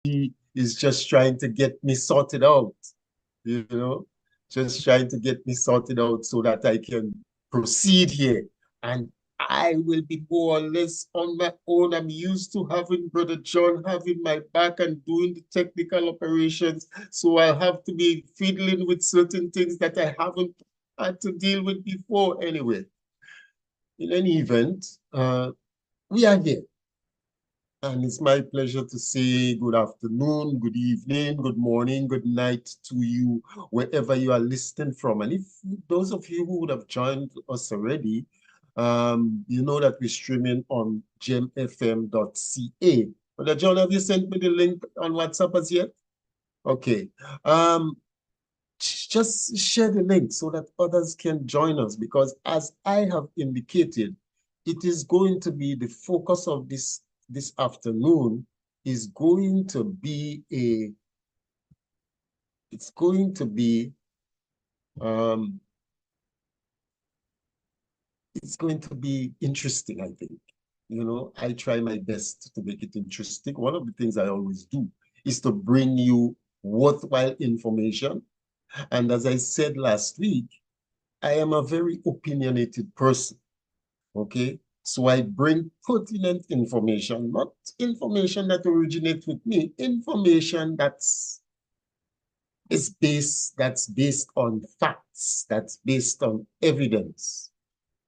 is just trying to get me sorted out, you know, just trying to get me sorted out so that I can proceed here. And I will be more or less on my own. I'm used to having Brother John having my back and doing the technical operations. So I'll have to be fiddling with certain things that I haven't had to deal with before. Anyway, in any event, we are here. And it's my pleasure to say good afternoon, good evening, good morning, good night to you, wherever you are listening from. And if those of you who would have joined us already, you know that we're streaming on gemfm.ca. But John, have you sent me the link on WhatsApp as yet? Okay. Um, just share the link so that others can join us, because as I have indicated, it is going to be the focus of this afternoon is going to be it's going to be um it's going to be interesting, I think. You know, I try my best to make it interesting. One of the things I always do is to bring you worthwhile information. And as I said last week, I am a very opinionated person. Okay. So I bring pertinent information, not information that originates with me, information that's based on facts, that's based on evidence.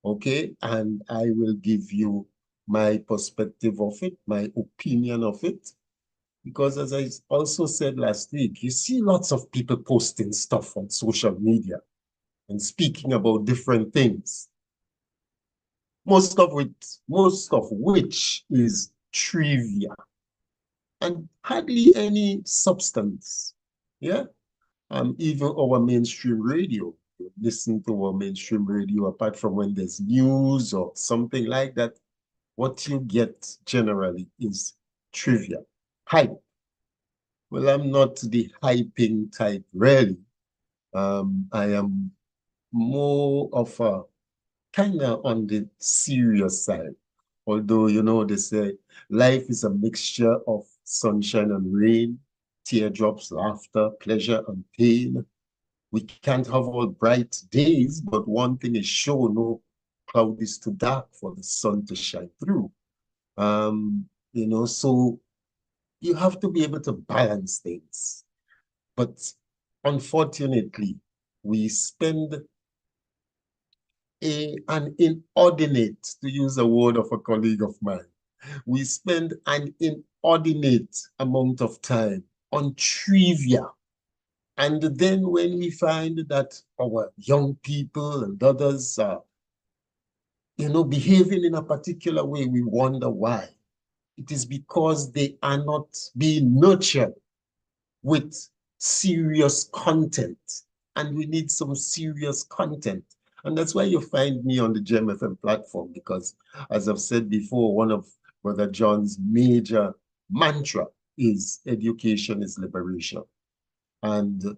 Okay. And I will give you my perspective of it, my opinion of it. Because as I also said last week, you see lots of people posting stuff on social media and speaking about different things, most of which is trivia and hardly any substance. Yeah. Even our mainstream radio, listen to our mainstream radio, apart from when there's news or something like that, what you get generally is trivia. Hype. Well, I'm not the hyping type, really. I am more of a kind of on the serious side. Although, you know, they say life is a mixture of sunshine and rain, teardrops, laughter, pleasure and pain. We can't have all bright days, but one thing is sure, no cloud is too dark for the sun to shine through. You know, so you have to be able to balance things. But unfortunately, we spend an inordinate, to use a word of a colleague of mine, we spend an inordinate amount of time on trivia. And then when we find that our young people and others are, you know, behaving in a particular way, we wonder why. It is because they are not being nurtured with serious content. And we need some serious content. And that's why you find me on the GMFM platform, because as I've said before, one of Brother John's major mantra is education is liberation. And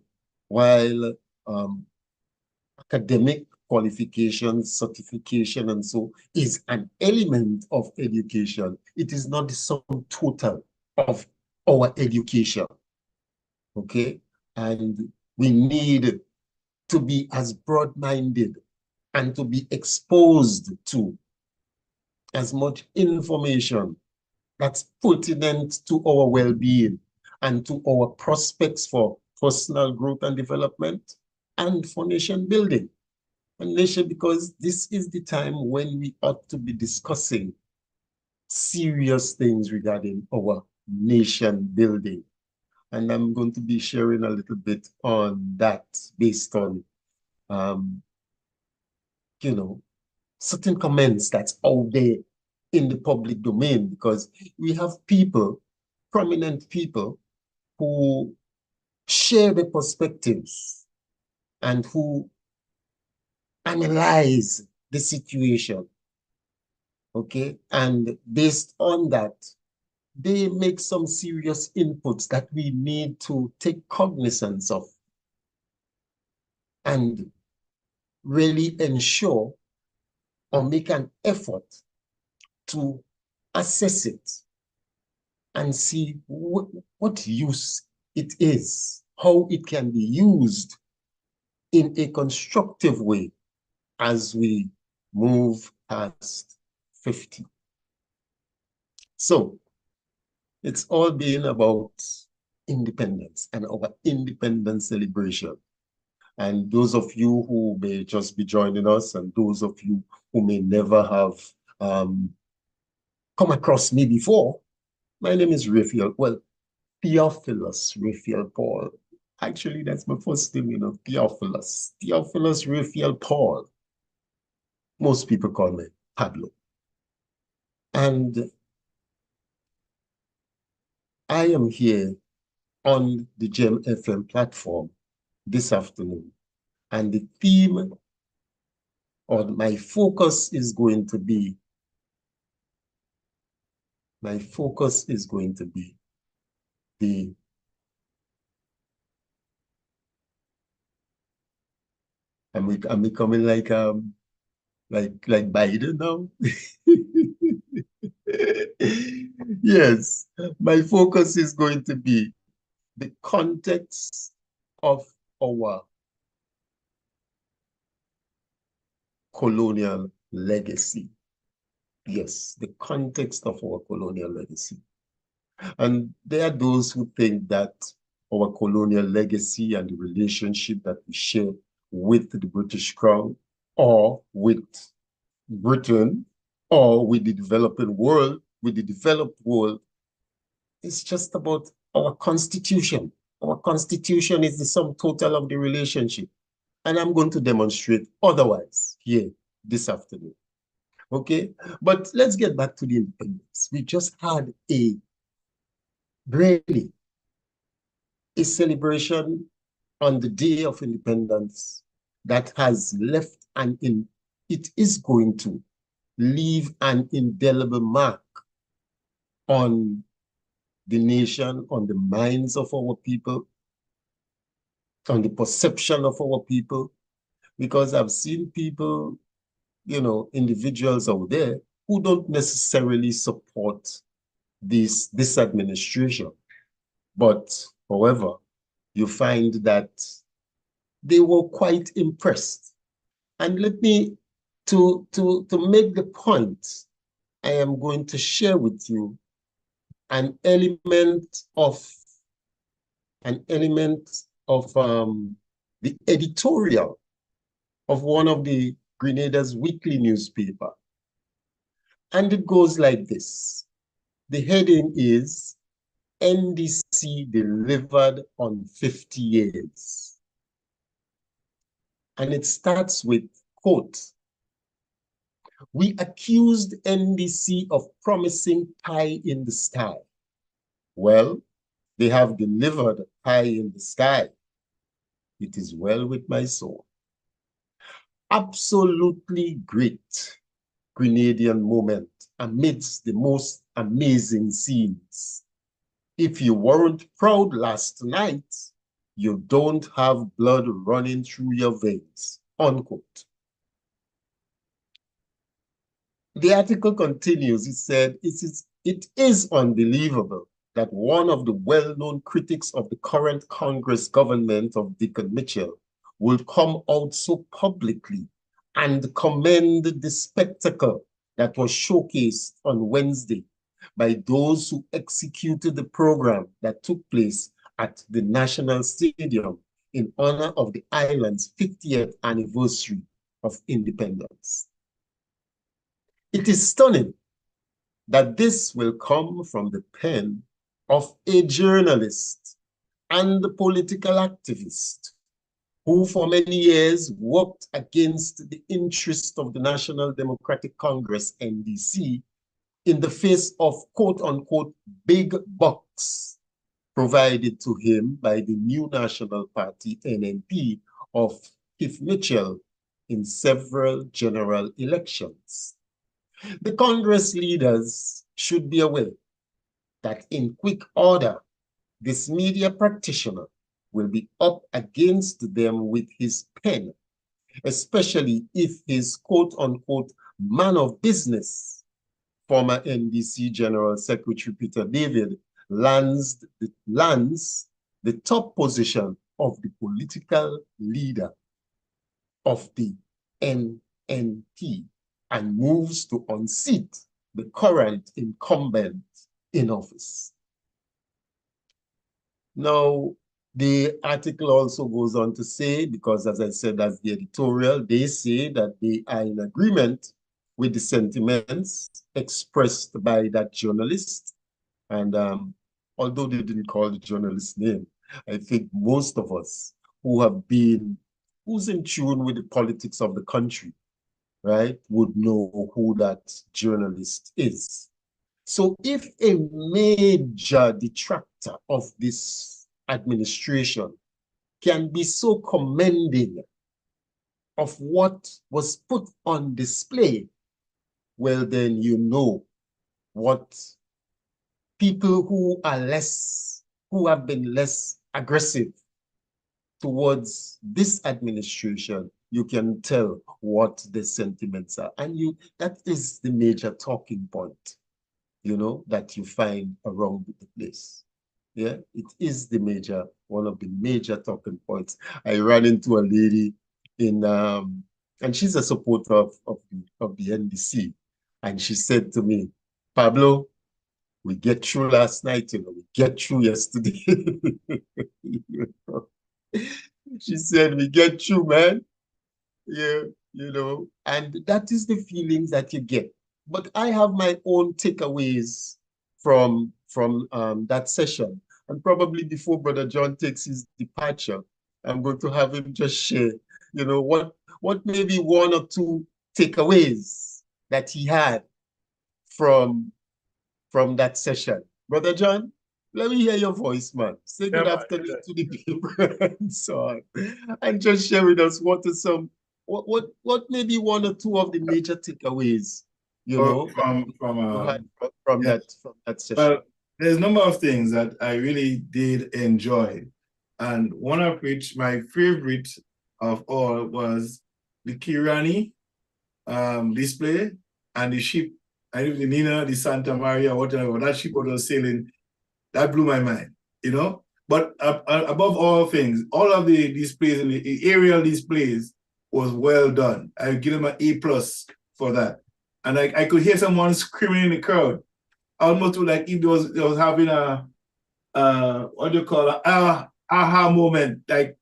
while academic qualifications, certification, and so is an element of education, it is not the sum total of our education. Okay. And we need to be as broad-minded and to be exposed to as much information that's pertinent to our well-being and to our prospects for personal growth and development and for nation building. And nation, because this is the time when we ought to be discussing serious things regarding our nation building. And I'm going to be sharing a little bit on that based on, um, you know, certain comments that's out there in the public domain, because we have people, prominent people, who share their perspectives and who analyze the situation, okay? And based on that, they make some serious inputs that we need to take cognizance of and really ensure or make an effort to assess it and see what use it is, how it can be used in a constructive way as we move past 50. So it's all been about independence and our independence celebration. And those of you who may just be joining us and those of you who may never have come across me before, my name is Raphael. Well, Theophilus Raphael Paul. Actually, that's my first name, Theophilus. Theophilus Raphael Paul. Most people call me Pablo. And I am here on the GEM FM platform this afternoon. And the theme or my focus is going to be the I'm becoming like Biden now. Yes, my focus is going to be the context of our colonial legacy. Yes, the context of our colonial legacy. And there are those who think that our colonial legacy and the relationship that we share with the British Crown or with Britain or with the developing world, with the developed world, is just about our constitution. Our constitution is the sum total of the relationship. And I'm going to demonstrate otherwise here this afternoon. Okay, but let's get back to the independence. We just had really a celebration on the day of independence that has left it is going to leave an indelible mark on the nation, on the minds of our people, on the perception of our people, because I've seen people, individuals out there who don't necessarily support this administration. But however, you find that they were quite impressed. And let me, to make the point, I am going to share with you an element of the editorial of one of the Grenada's weekly newspaper. And it goes like this. The heading is NDC delivered on 50 years. And it starts with, quote, "We accused NDC of promising pie in the sky. Well, they have delivered pie in the sky. It is well with my soul." Absolutely great Grenadian moment amidst the most amazing scenes. If you weren't proud last night, you don't have blood running through your veins, unquote. The article continues, it said, it is unbelievable that one of the well-known critics of the current Congress government of Dickon Mitchell will come out so publicly and commend the spectacle that was showcased on Wednesday by those who executed the program that took place at the National Stadium in honor of the island's 50th anniversary of independence. It is stunning that this will come from the pen of a journalist and a political activist who for many years worked against the interest of the National Democratic Congress, NDC, in the face of quote-unquote big bucks provided to him by the new National Party, NNP, of Keith Mitchell in several general elections. The Congress leaders should be aware that in quick order, this media practitioner will be up against them with his pen, especially if his quote-unquote man of business, former NDC General Secretary Peter David, lands the top position of the political leader of the NNP and moves to unseat the current incumbent in office. Now, the article also goes on to say, because as I said, as the editorial, they say that they are in agreement with the sentiments expressed by that journalist. And although they didn't call the journalist's name, I think most of us who's in tune with the politics of the country, right, would know who that journalist is. So if a major detractor of this administration can be so commending of what was put on display, well, then you know what people who have been less aggressive towards this administration, you can tell what the sentiments are. And that is the major talking point, that you find around the place. Yeah, it is one of the major talking points. I ran into a lady and she's a supporter of the NDC. And she said to me, Pablo, we get through last night, we get through yesterday. She said, we get through, man. Yeah, and that is the feelings that you get. But I have my own takeaways from that session. And probably before Brother John takes his departure, I'm going to have him just share, what maybe one or two takeaways that he had from that session. Brother John, let me hear your voice, man. Say good afternoon to the people and so on. And just share with us what maybe one or two of the major takeaways, from that session. Well, there's a number of things that I really did enjoy. And one of which, my favorite of all, was the Kirani display and the ship. I think the Nina, the Santa Maria, whatever, that ship was sailing, that blew my mind, But above all things, all of the displays, and the aerial displays, was well done. I give them an A+ for that. And I could hear someone screaming in the crowd, almost like if it was having a aha moment. Like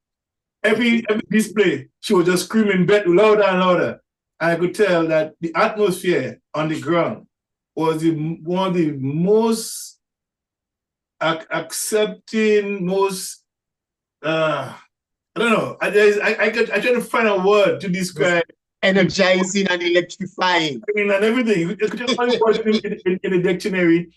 every display, she was just screaming louder and louder. And I could tell that the atmosphere on the ground was one of the most accepting, most I don't know. I try to find a word to describe energizing and electrifying. I mean, and everything. You could just find words in the dictionary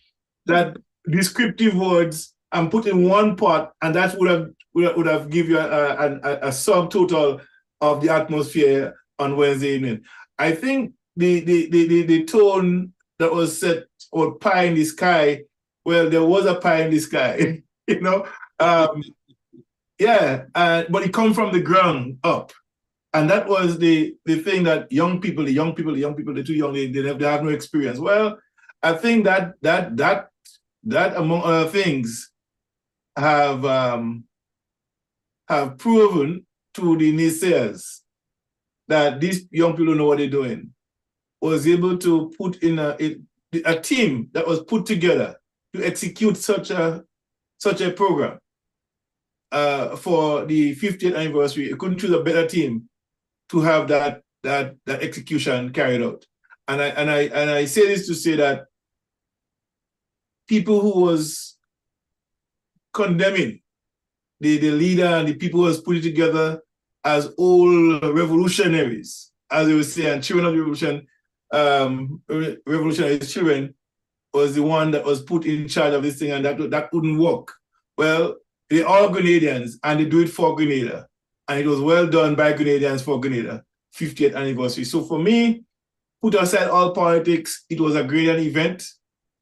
that descriptive words and put in one pot, and that would have give you a subtotal of the atmosphere on Wednesday evening. I think the tone that was set, or pie in the sky, well, there was a pie in the sky, but it come from the ground up. And that was the thing that the too young, they have no experience. Well, I think that among other things have proven to the naysayers that these young people know what they're doing. Was able to put in a team that was put together to execute such a program for the 50th anniversary. It couldn't choose a better team to have that execution carried out. And I say this to say that people who was condemning the leader and the people who was put it together as old revolutionaries, as they would say, and children of the revolution, revolutionary children, was the one that was put in charge of this thing, and that wouldn't work. Well, they're all Grenadians, and they do it for Grenada. And it was well done by Grenadians for Grenada, 50th anniversary. So for me, put aside all politics, it was a Grenadian event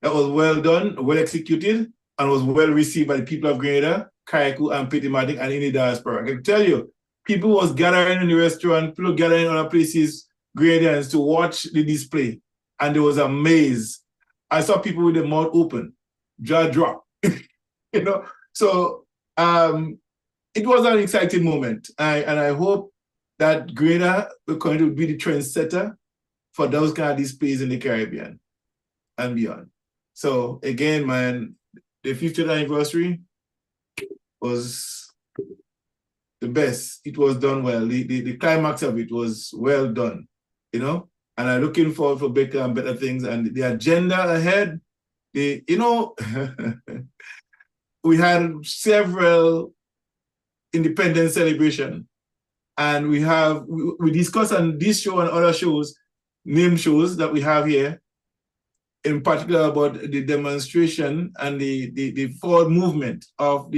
that was well done, well executed, and was well received by the people of Grenada, Carriacou, and Petit-Matic, and in the diaspora. I can tell you, people was gathering in the restaurant, people gathering in other places, Grenadians, to watch the display. And there was a maze. I saw people with their mouth open, jaw drop, you know. So it was an exciting moment. And I hope that Grenada will continue to be the trendsetter for those kind of displays in the Caribbean and beyond. So again, man, the 50th anniversary was the best. It was done well. The climax of it was well done, you know. And I'm looking forward for bigger and better things. And the agenda ahead, you know, we had several independence celebration, and we discuss on this show and other shows, name shows that we have here, in particular about the demonstration and the forward movement of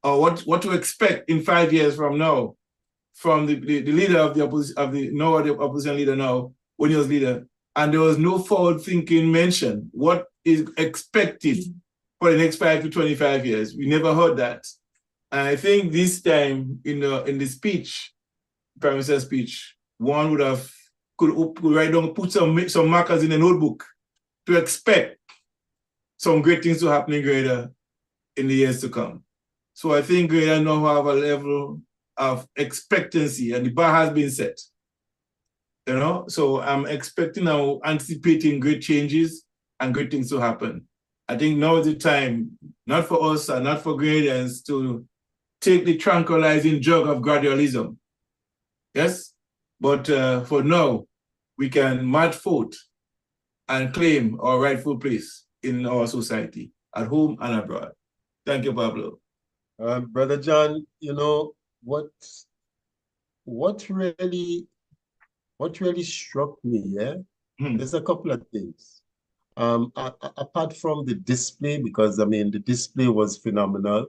what to expect in 5 years from now from the leader of the opposition leader now, when he was leader, and there was no forward thinking mention. What is expected for the next 5 to 25 years? We never heard that. And I think this time in the speech, Prime Minister's speech, one could write down, put some markers in a notebook to expect some great things to happen in Grenada in the years to come. So I think Grenada now have a level of expectancy, and the bar has been set. You know, so I'm expecting now, anticipating great changes and great things to happen. I think now is the time, not for us and not for Grenadians, to take the tranquilizing drug of gradualism. Yes, but for now, we can march forth and claim our rightful place in our society, at home and abroad. Thank you, Pablo. Brother John, you know, what really struck me, yeah, there's a couple of things. Apart from the display, because I mean the display was phenomenal,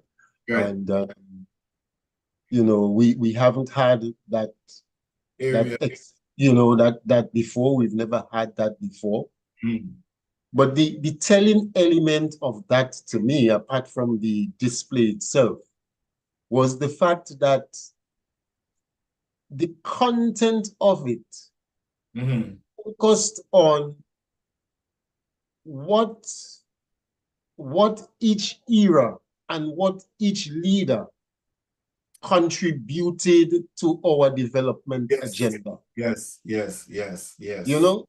Right. and you know, we haven't had that that before. We've never had that before. But the telling element of that to me, apart from the display itself, was the fact that the content of it focused on what each era and what each leader contributed to our development agenda. Yes. You know?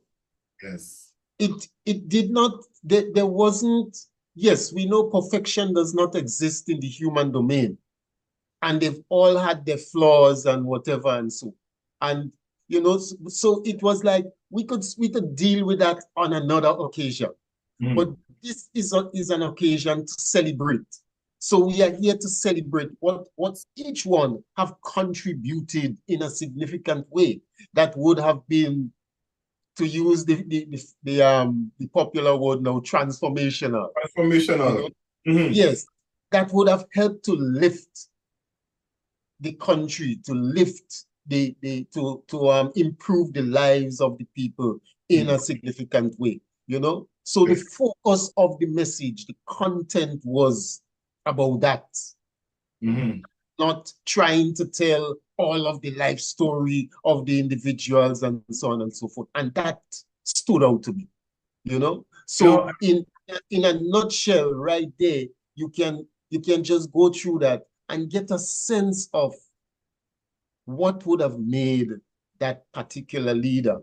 Yes. It did not, there wasn't, yes, we know perfection does not exist in the human domain. And they've all had their flaws and whatever and so. And, you know, so it was like we could deal with that on another occasion. But this is an occasion to celebrate. So we are here to celebrate what each one have contributed in a significant way that would have been, to use the popular word now, transformational. Transformational. You know? Yes, that would have helped to lift the country, to lift to improve the lives of the people in a significant way. You know, so the focus of the message, the content was about that. Not trying to tell all of the life story of the individuals and so on and so forth. And that stood out to me, you know? So in a nutshell right there, you can just go through that and get a sense of what would have made that particular leader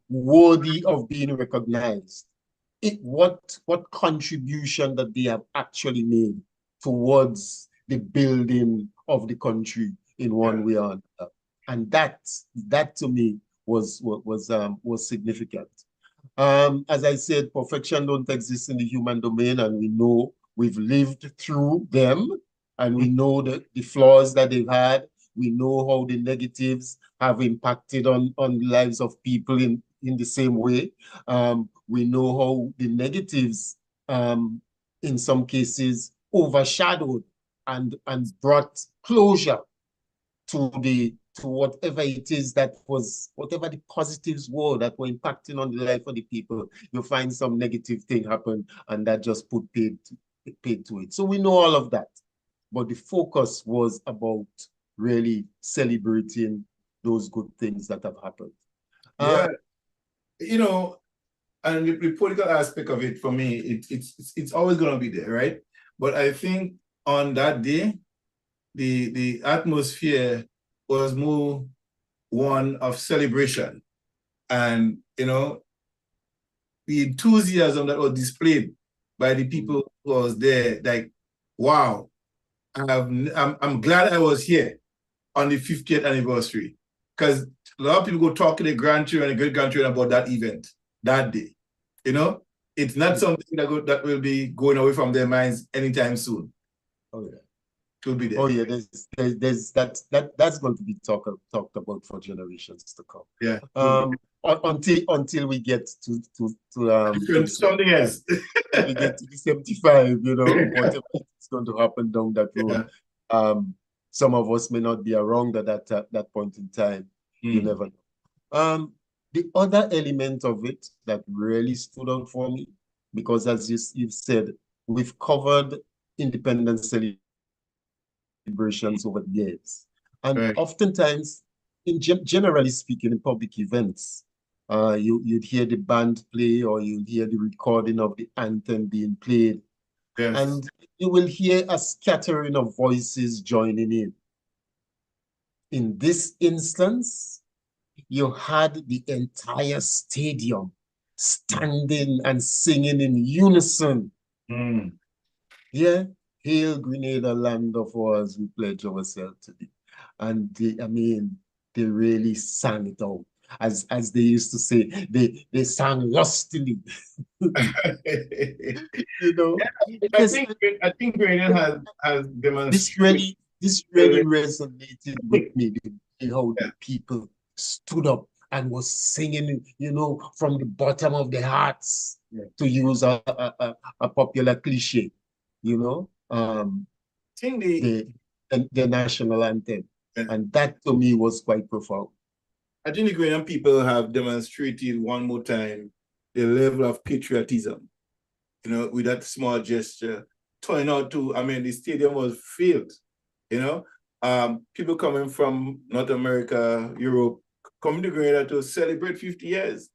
worthy of being recognized. What contribution that they have actually made towards the building of the country in one way or another. And that to me was significant. As I said, perfection don't exist in the human domain, and we know we've lived through them, and we know the flaws that they've had. We know how the negatives have impacted on the lives of people in the same way. We know how the negatives, in some cases, overshadowed and brought closure to whatever it is that was, whatever the positives were that were impacting on the life of the people. You find some negative thing happen, and that just put paid to it. So we know all of that. But the focus was about really celebrating those good things that have happened. You know, and the political aspect of it for me, it's always going to be there, right? But I think on that day, the atmosphere was more one of celebration, and the enthusiasm that was displayed by the people who was there, like, wow, I'm glad I was here on the 50th anniversary, because a lot of people go talk to their grandchildren and great grandchildren about that event that day. It's not something that will be going away from their minds anytime soon. Oh yeah. It will be there. Oh yeah, there's that's going to be talked about for generations to come. Yeah. Until we get to something else. we get to the 75, whatever is going to happen down that road. Yeah. Some of us may not be around at that point in time. You never know. The other element of it that really stood out for me, because as you've said, we've covered independence celebrations over the years. And oftentimes, generally speaking, in public events, you'd hear the band play, or you'd hear the recording of the anthem being played. Yes. And you will hear a scattering of voices joining in. In this instance, you had the entire stadium standing and singing in unison. Yeah, Hail Grenada, land of ours, we pledge ourselves to thee. And they really sang it out. As they used to say, they sang lustily. I think Grenada has demonstrated. This really resonated with me, how the people stood up and was singing, from the bottom of their hearts, to use a popular cliche, the national anthem. Yeah. And that to me was quite profound. I think the Ghanaian people have demonstrated one more time the level of patriotism, with that small gesture, turning out to, the stadium was filled, people coming from North America, Europe, coming to Grenada to celebrate 50 years,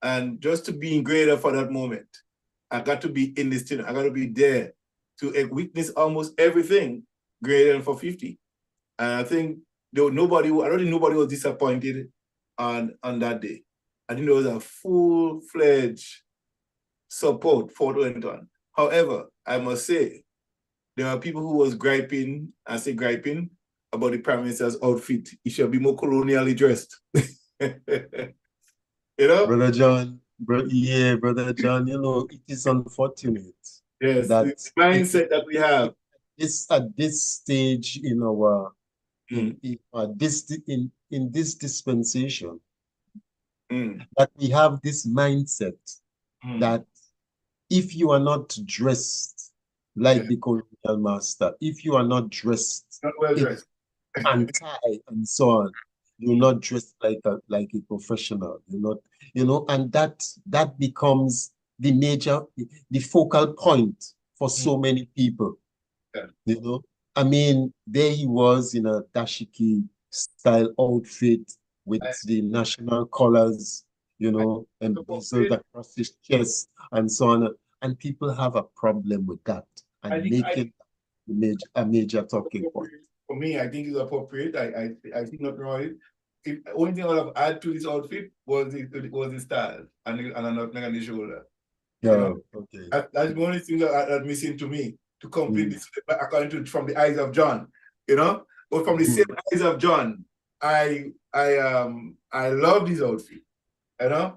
and just to be in Grenada for that moment. I got to be in the stadium. I got to be there to witness almost everything Grenada for 50. And I think I don't think nobody was disappointed on that day. I think there was a full-fledged support for Wellington. However, I must say, there are people who was griping about the Prime Minister's outfit. He should be more colonially dressed. Brother John, Brother John, it is unfortunate. Yes, that the mindset that we have. At this stage in our in this dispensation, that we have this mindset that if you are not dressed like the colonial master, if you are not dressed, and tie and so on, you're not dressed like a professional. You're not, and that becomes the focal point for so many people. Yeah. There he was in a dashiki style outfit with the national colors, and bristled across his chest and so on. And people have a problem with that and make it a major talking point. For me, I think it's appropriate. I think not right. The only thing I would have added to this outfit was the style and the shoulder. Yeah, okay. That's the only thing that's missing to me to complete this, according to from the eyes of John, But from the same eyes of John, I love this outfit, I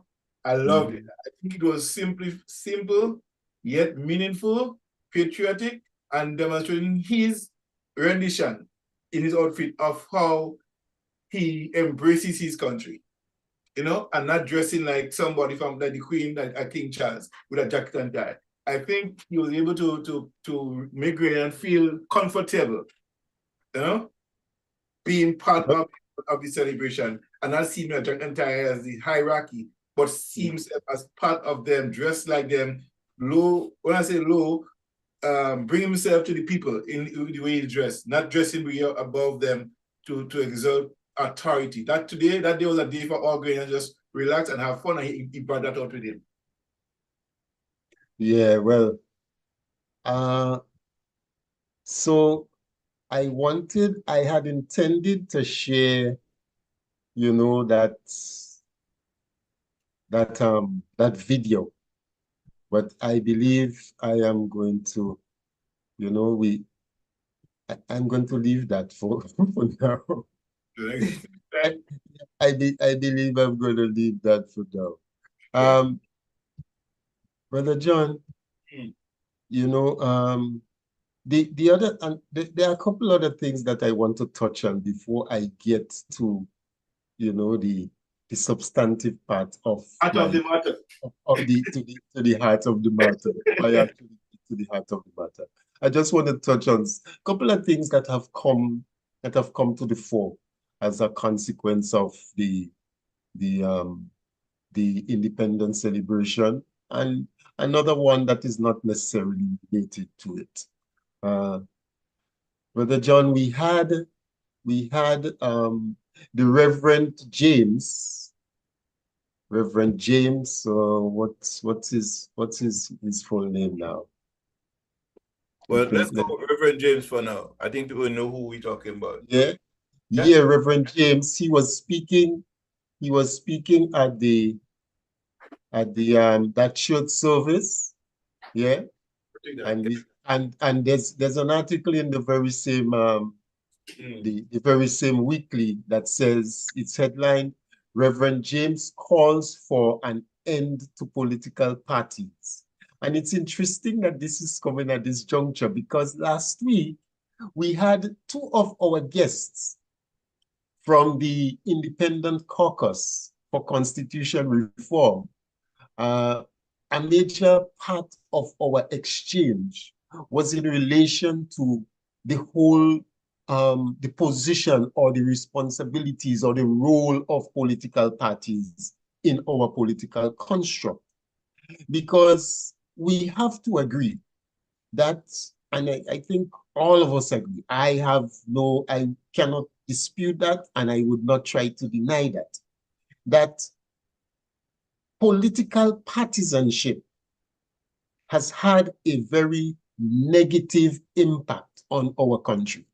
loved it. I think it was simple, yet meaningful, patriotic, and demonstrating his rendition in his outfit of how he embraces his country, and not dressing like somebody from like the Queen, like King Charles, with a jacket and tie. I think he was able to make Grenadians feel comfortable, being part of the celebration, and not seeing a jacket and tie as the hierarchy, but see himself as part of them, dressed like them, low. When I say low, bring himself to the people in the way he's dressed, not dressing above them to exert authority. That day was a day for all Grenadians just relax and have fun, and he brought that out with him. Yeah, well, so I had intended to share, you know, that video, but I believe I am going to, you know, I'm going to leave that for, for now. I believe I'm going to leave that for now. Brother John, you know, the other, and there are a couple other things that I want to touch on before I get to, you know, the substantive part of Out of the matter. of the to the heart of the matter. I actually get to the heart of the matter. I just want to touch on a couple of things that have come to the fore as a consequence of the independence celebration, and another one that is not necessarily related to it. Brother John, we had the Reverend James. What's his full name now? Well, let's go with Reverend James for now. I think people know who we're talking about. Yeah, Reverend James. He was speaking at that church service. Yeah. And there's an article in the very same the very same weekly that says, its headline, Reverend James calls for an end to political parties. And it's interesting that this is coming at this juncture, because last week we had two of our guests from the Independent Caucus for Constitution Reform. A major part of our exchange was in relation to the whole the position or the responsibilities or the role of political parties in our political construct. Because we have to agree that, and I think all of us agree, I cannot dispute that, and I would not try to deny that political partisanship has had a very negative impact on our country.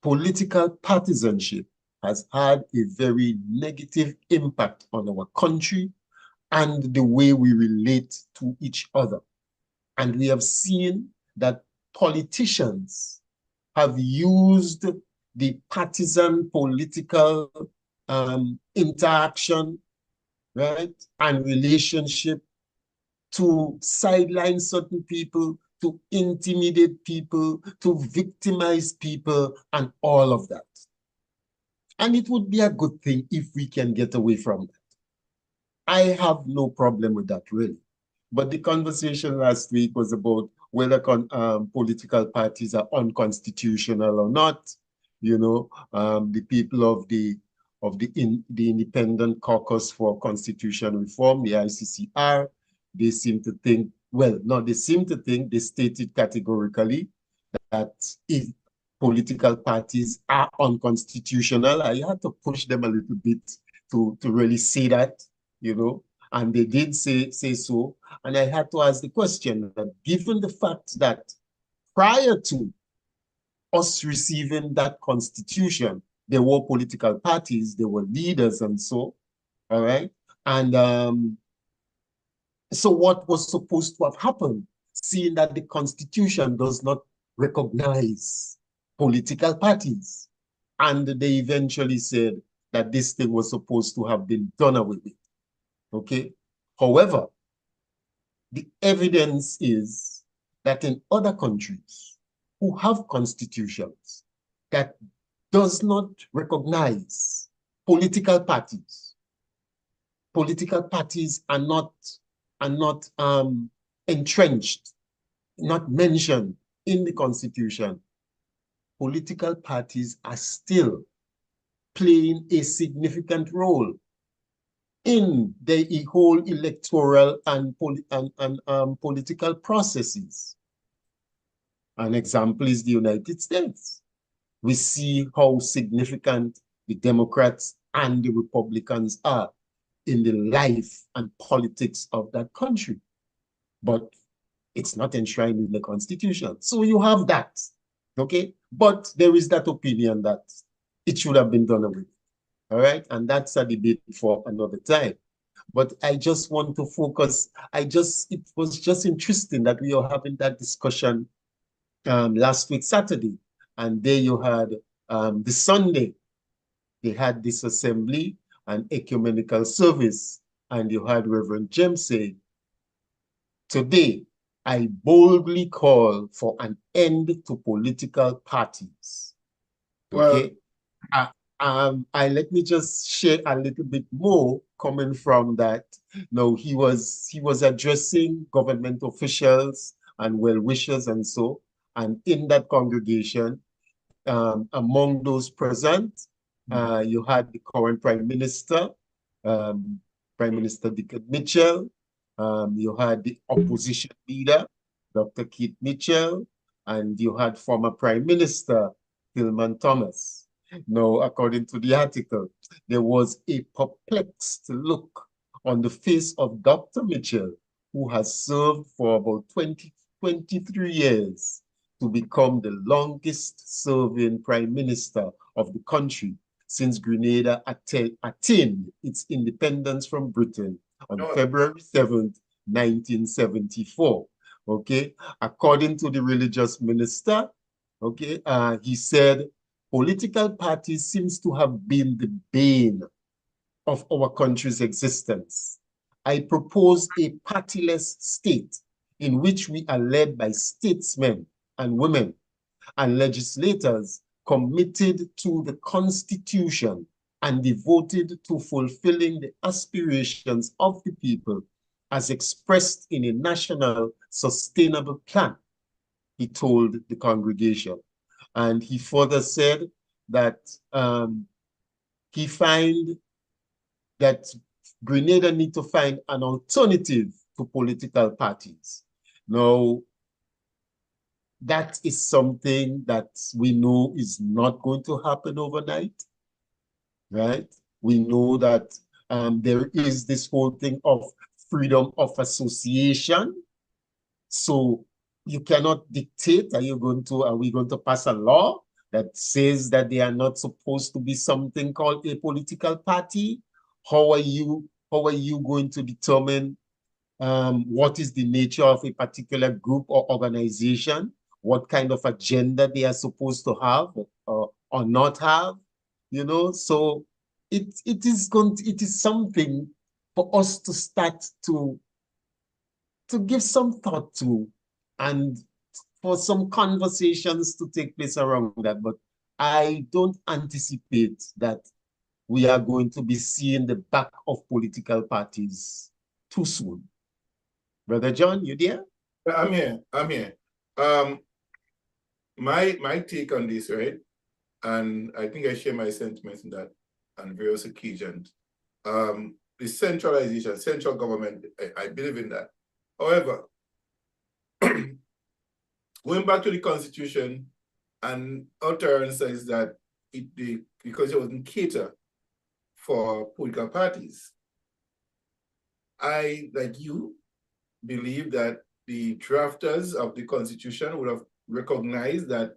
Political partisanship has had a very negative impact on our country and the way we relate to each other. And we have seen that politicians have used the partisan political interaction, right, and relationship to sideline certain people, to intimidate people, to victimize people, and all of that. And it would be a good thing if we can get away from that. I have no problem with that, really. But the conversation last week was about whether political parties are unconstitutional or not. You know, the people of the Independent Caucus for Constitution Reform, the ICCR, they seem to think, well, no, they seem to think, they stated categorically that if political parties are unconstitutional, I had to push them a little bit to really say that, you know, and they did say so. And I had to ask the question that, given the fact that prior to us receiving that constitution, there were political parties, there were leaders and so, all right? And so what was supposed to have happened, seeing that the constitution does not recognize political parties? And they eventually said that this thing was supposed to have been done away with. Okay. However, the evidence is that in other countries who have constitutions that does not recognize political parties are not entrenched, not mentioned in the constitution. Political parties are still playing a significant role in the whole electoral and political processes. An example is the United States. We see how significant the Democrats and the Republicans are in the life and politics of that country. But it's not enshrined in the Constitution. So you have that, okay? But there is that opinion that it should have been done away, all right? And that's a debate for another time. But I just want to focus, it was just interesting that we are having that discussion last week, Saturday. And there you had the Sunday, they had this assembly and ecumenical service, and you had Reverend James say, today, I boldly call for an end to political parties. Okay? Let me just share a little bit more coming from that. No, he was addressing government officials and well-wishers and so, and in that congregation, among those present, you had the current Prime Minister, Prime Minister Dickon Mitchell, you had the opposition leader, Dr. Keith Mitchell, and you had former Prime Minister Tillman Thomas. Now, according to the article, there was a perplexed look on the face of Dr. Mitchell, who has served for about 23 years to become the longest serving Prime Minister of the country since Grenada attained its independence from Britain on February 7th, 1974. Okay, according to the religious minister, okay, he said, political parties seems to have been the bane of our country's existence. I propose a partyless state in which we are led by statesmen and women and legislators committed to the Constitution and devoted to fulfilling the aspirations of the people as expressed in a national sustainable plan, he told the congregation. And he further said that he find that Grenada need to find an alternative to political parties. Now, that is something that we know is not going to happen overnight, right? We know that there is this whole thing of freedom of association. So you cannot dictate, are we going to pass a law that says that they are not supposed to be something called a political party? How are you going to determine what is the nature of a particular group or organization? What kind of agenda they are supposed to have or not have, you know? So it is something for us to start to give some thought to, and for some conversations to take place around that. But I don't anticipate that we are going to be seeing the back of political parties too soon. Brother John, you there? I'm here. My take on this, right? And I think I share my sentiments in that on various occasions. The centralization, central government, I believe in that. However, going back to the Constitution, and utterance says that because it wasn't cater for political parties. I, like you, believe that the drafters of the Constitution would have recognized that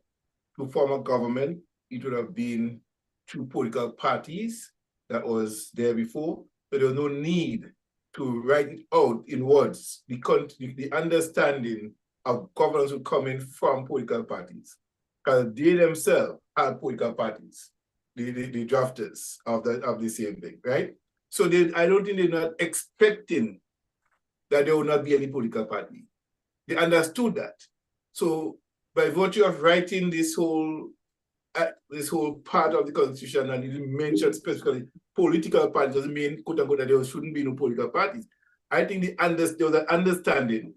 to form a government, it would have been two political parties that was there before, but there was no need to write it out in words. The understanding of governance would come in from political parties, because they themselves are political parties, the drafters of the same thing, right? So I don't think they're not expecting that there will not be any political party. They understood that. So by virtue of writing this whole part of the Constitution, and it didn't mention specifically political parties, doesn't mean, quote unquote, that there shouldn't be no political parties. I think there was an understanding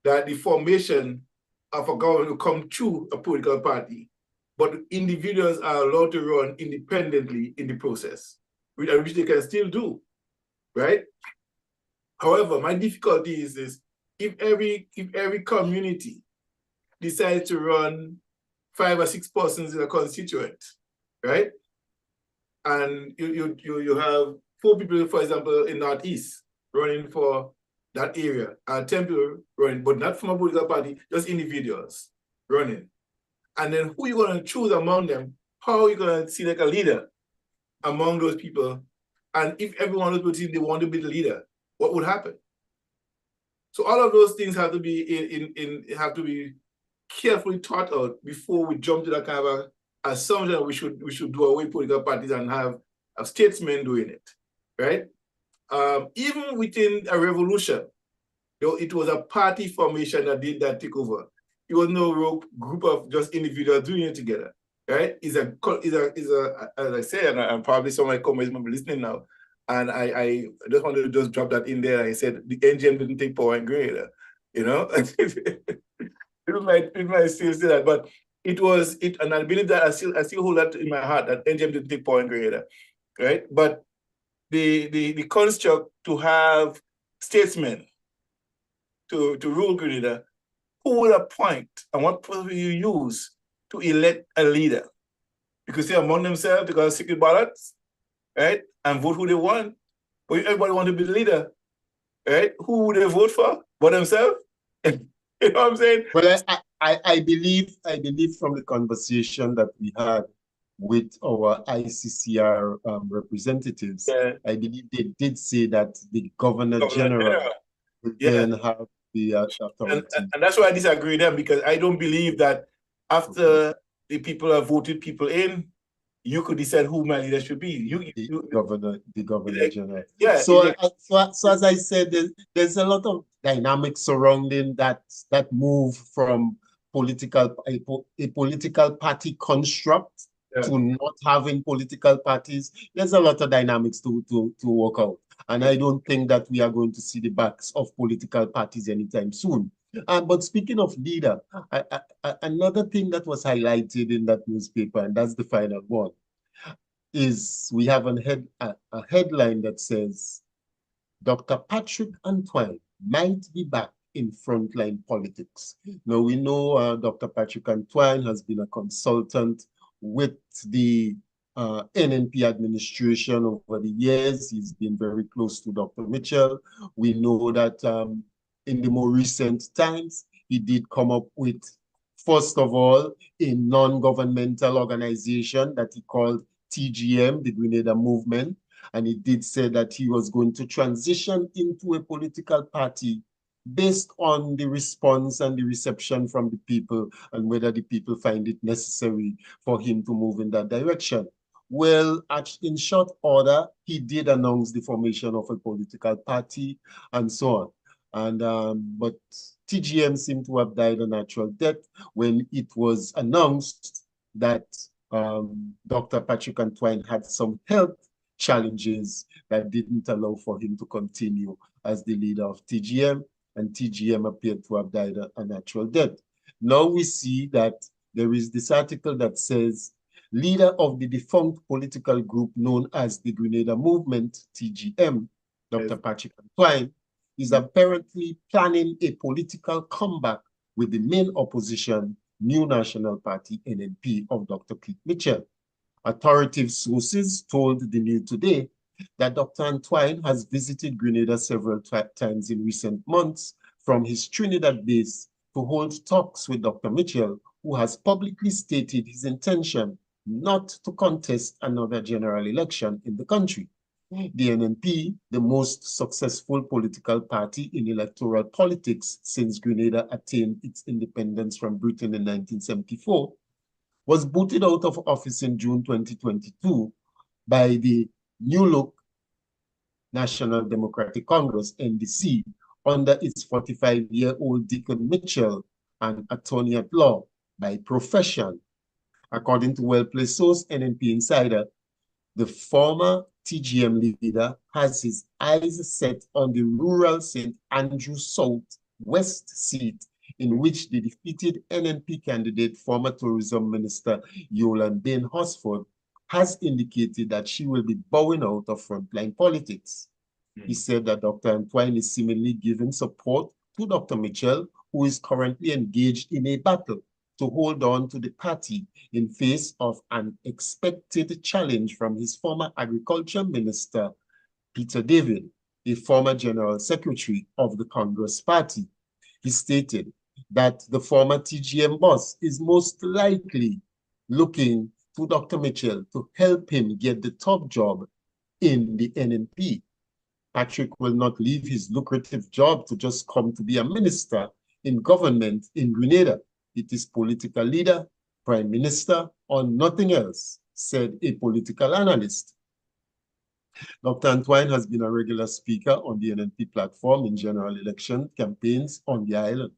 that the formation of a government will come through a political party, but individuals are allowed to run independently in the process, which they can still do, right? However, my difficulty is this: if every community decides to run 5 or 6 persons in a constituent, right? and you have 4 people, for example, in Northeast running for that area, 10 people running, but not from a political party, just individuals running. And then who you going to choose among them? How are you going to select a leader among those people? And if everyone of those people, they want to be the leader, what would happen? So all of those things have to be have to be carefully thought out before we jump to that kind of assumption that we should do away with political parties and have statesmen doing it, right? Even within a revolution, it was a party formation that did that takeover. It was no group of just individuals doing it together, right? Is a as I say, and probably some of my comrades might be listening now, and I just wanted to just drop that in there. I said the NGM didn't take power in Grenada, you know. it might still say that, but it was it, and I believe that I still hold that in my heart that NGM didn't take power in Grenada, right? But the construct to have statesmen to rule Grenada, who will appoint and what process will you use to elect a leader? You could say among themselves, they got secret ballots, right? And vote who they want. But if everybody want to be the leader, right? Who would they vote for? But themselves? You know what I'm saying? Well, I believe from the conversation that we had with our ICCR representatives, Yeah. I believe they did say that the Governor General would then have the authority. And that's why I disagree with them, because I don't believe that after the people have voted people in, you could decide who my leader should be. The Governor General. Yeah. So as I said, there's a lot of dynamics surrounding that move from a political party construct to not having political parties. There's a lot of dynamics to work out. And I don't think that we are going to see the backs of political parties anytime soon. But speaking of leader, another thing that was highlighted in that newspaper, and that's the final one, is we have a headline that says, Dr. Patrick Antoine might be back in frontline politics. Now, we know Dr. Patrick Antoine has been a consultant with the NNP administration over the years. He's been very close to Dr. Mitchell. We know that in the more recent times, he did come up with, first of all, a non-governmental organization that he called TGM, the Grenada Movement, and he did say that he was going to transition into a political party based on the response and the reception from the people and whether the people find it necessary for him to move in that direction. Well, in short order, he did announce the formation of a political party and so on. And but TGM seemed to have died a natural death when it was announced that Dr. Patrick Antoine had some health challenges that didn't allow for him to continue as the leader of TGM, and TGM appeared to have died a natural death. Now we see that there is this article that says, leader of the defunct political group known as the Grenada Movement, TGM, Dr. Patrick Antoine, is apparently planning a political comeback with the main opposition, New National Party, NNP, of Dr. Keith Mitchell. Authoritative sources told the New Today that Dr. Antoine has visited Grenada several times in recent months from his Trinidad base to hold talks with Dr. Mitchell, who has publicly stated his intention not to contest another general election in the country. The NNP, the most successful political party in electoral politics since Grenada attained its independence from Britain in 1974, was booted out of office in June 2022 by the New Look National Democratic Congress, NDC, under its 45-year-old Deacon Mitchell, an attorney at law by profession. According to well-placed source, NNP Insider, the former TGM leader has his eyes set on the rural St. Andrew South West seat, in which the defeated NNP candidate, former Tourism Minister Yolande Bain Hosford, has indicated that she will be bowing out of frontline politics. He said that Dr. Antoine is seemingly giving support to Dr. Mitchell, who is currently engaged in a battle to hold on to the party in face of an expected challenge from his former agriculture minister, Peter David, a former general secretary of the Congress Party. He stated that the former TGM boss is most likely looking to Dr. Mitchell to help him get the top job in the NNP. Patrick will not leave his lucrative job to just come to be a minister in government in Grenada. It is political leader, prime minister, or nothing else, said a political analyst. Dr. Antoine has been a regular speaker on the NNP platform in general election campaigns on the island.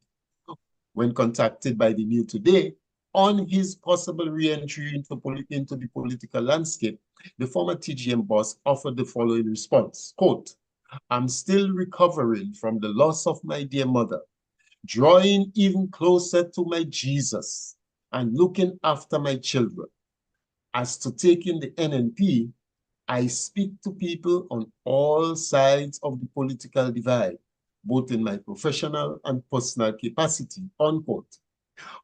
When contacted by the New Today on his possible re-entry into the political landscape, the former TGM boss offered the following response, quote, "I'm still recovering from the loss of my dear mother, drawing even closer to my Jesus and looking after my children. As to taking the NNP, I speak to people on all sides of the political divide, both in my professional and personal capacity," unquote.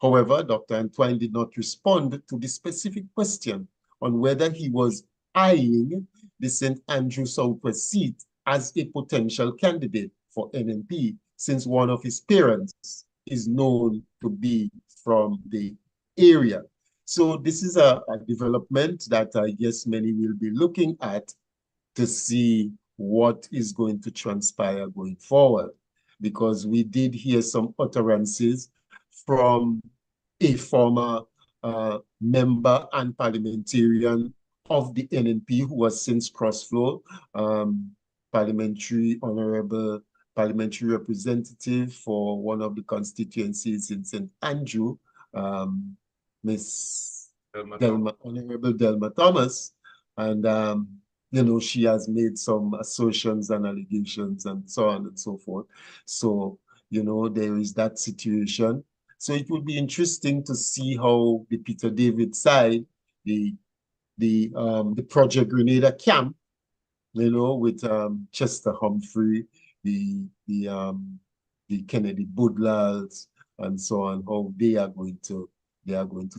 However, Dr. Antoine did not respond to the specific question on whether he was eyeing the St. Andrew Southwest seat as a potential candidate for NNP, since one of his parents is known to be from the area. So this is a development that I guess many will be looking at to see what is going to transpire going forward, because we did hear some utterances from a former member and parliamentarian of the NNP who was since cross-flow, parliamentary representative for one of the constituencies in St. Andrew, Miss Honorable Delma Thomas, and you know, she has made some assertions and allegations and so on and so forth. So, you know, there is that situation. So it would be interesting to see how the Peter David side, the Project Grenada camp, you know, with Chester Humphrey, the Kennedy Budlals, and so on, how they are going to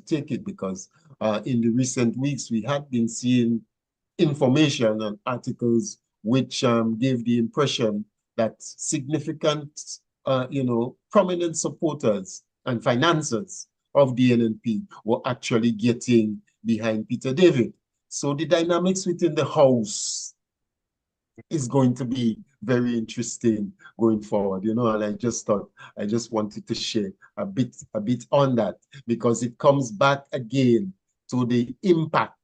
take it, because in the recent weeks we had been seeing information and articles which gave the impression that significant, you know, prominent supporters and financiers of the NNP were actually getting behind Peter David. So the dynamics within the House is going to be very interesting going forward, you know, and I just wanted to share a bit on that, because it comes back again to the impact,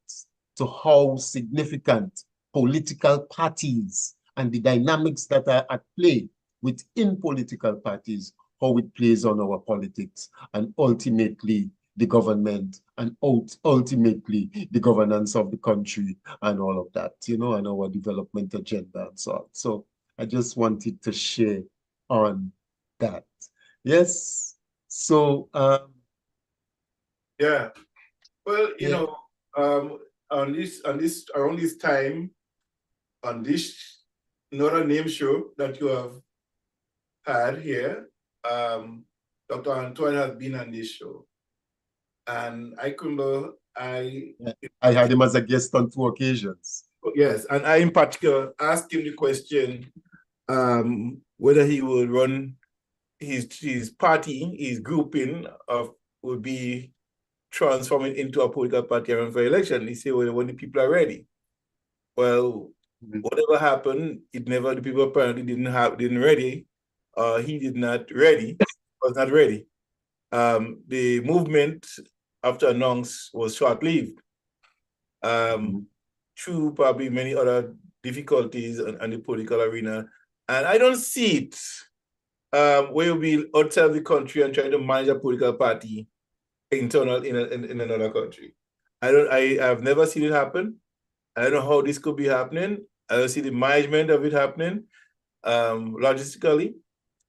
to how significant political parties and the dynamics that are at play within political parties, how it plays on our politics, and ultimately the government, and ultimately the governance of the country and all of that, you know, and our development agenda and so on. So I just wanted to share on that. Yes. So yeah. Well, you know, around this time, on this Not a Name show that you have had here, Dr. Antoine has been on this show. And I remember I had him as a guest on 2 occasions. Yes, and I in particular asked him the question whether he would run his party, his grouping would be transforming into a political party and run for election. He said, well, when the people are ready. Well, whatever happened, the people apparently didn't ready. He did not ready, was not ready. The movement after announced was short-lived. Through probably many other difficulties in the political arena. And I don't see it where you'll be outside the country and trying to manage a political party internal in another country. I've never seen it happen. I don't know how this could be happening. I don't see the management of it happening logistically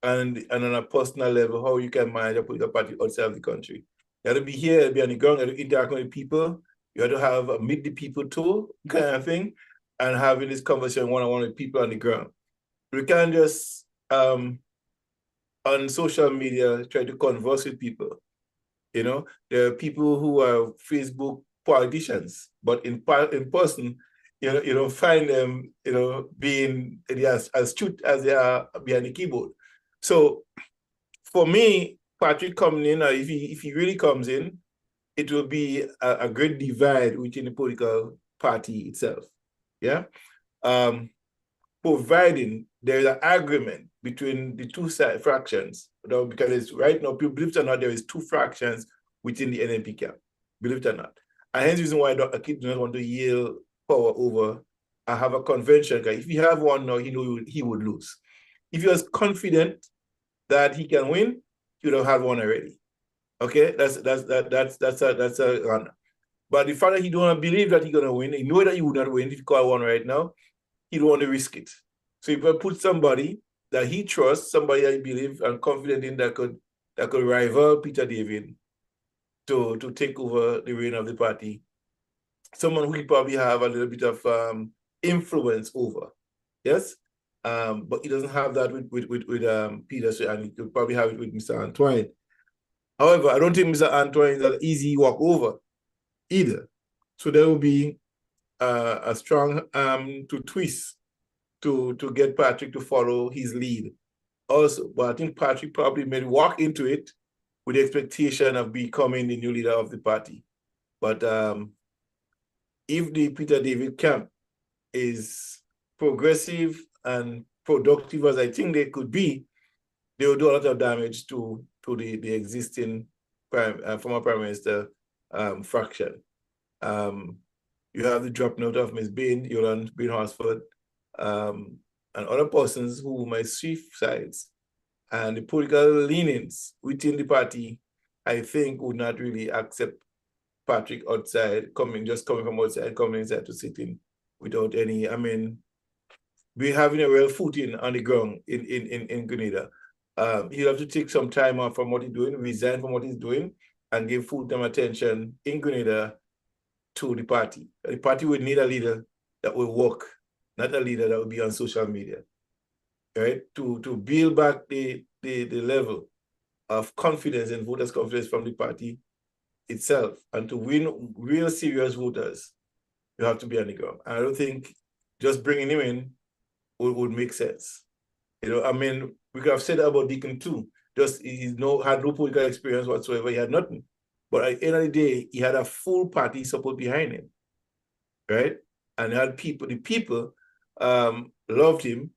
and on a personal level, how you can manage a political party outside of the country. You have to be here, you have to be on the ground, you have to interact with people. You have to have meet the people too, kind of thing, and having this conversation one-on-one with people on the ground. We can't just on social media try to converse with people. You know, there are people who are Facebook politicians, but in person, you don't find them, being as astute as they are behind the keyboard. So for me, Patrick coming in, if he really comes in, it will be a great divide within the political party itself. Yeah. Providing there is an agreement between the two fractions, because right now, believe it or not, there is two fractions within the NNP camp, believe it or not. And hence the reason why Dr. Kid does not want to yield power over and have a convention, because if he have one now, he know he would lose. If he was confident that he can win, he would have had one already. Okay, that's a honor. But the fact that he don't believe that he's gonna win, he know that he would not win if he call one right now, he don't want to risk it. So if I put somebody that he trusts, somebody that he believes and confident in that could rival Peter David to take over the reign of the party, someone who he probably have a little bit of influence over, yes, but he doesn't have that with Peter, and he could probably have it with Mr. Antoine. However, I don't think Mr. Antoine is an easy walkover either. So there will be a strong to twist to get Patrick to follow his lead also. But I think Patrick probably may walk into it with the expectation of becoming the new leader of the party. But if the Peter David camp is progressive and productive as I think they could be, they will do a lot of damage to the existing former Prime Minister fraction. You have the dropping out of Ms. Bain, Yolande Bain-Horsford, and other persons who might shift sides. And the political leanings within the party, I think, would not really accept Patrick outside, coming from outside, coming inside to sit in without any, I mean, we're having a real footing on the ground in Grenada. He'll have to take some time off from what he's doing, resign from what he's doing, and give full-time attention in Grenada to the party. The party would need a leader that will work, not a leader that will be on social media, right? To build back the level of confidence and voters' confidence from the party itself, and to win real serious voters, you have to be on the ground. And I don't think just bringing him in would make sense. I mean, we could have said that about Deacon too. Just he had no political experience whatsoever. He had nothing. But at the end of the day, he had a full party support behind him, right? And the people loved him.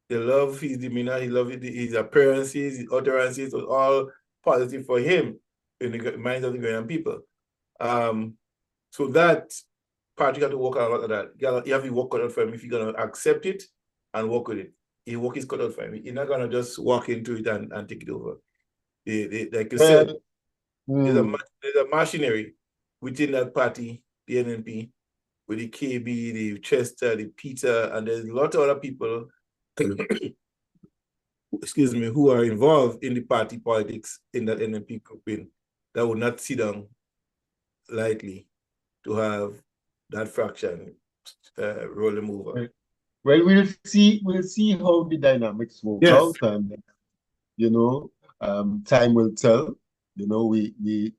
They loved his demeanor. He loved his appearances, his utterances, was all positive for him in the minds of the Ghanaian people. So that Patrick had to work on a lot of that. You have to work on it for him if you're going to accept it and work with it. He work his cut out for him. He's not going to just walk into it and take it over. Like you said, there's a machinery within that party, the NNP, with the KB, the Chester, the Peter, and there's a lot of other people, excuse me, who are involved in the party politics in that NNP grouping that would not sit down lightly to have that fraction roll them over. Well, we'll see how the dynamics work out, and time will tell. We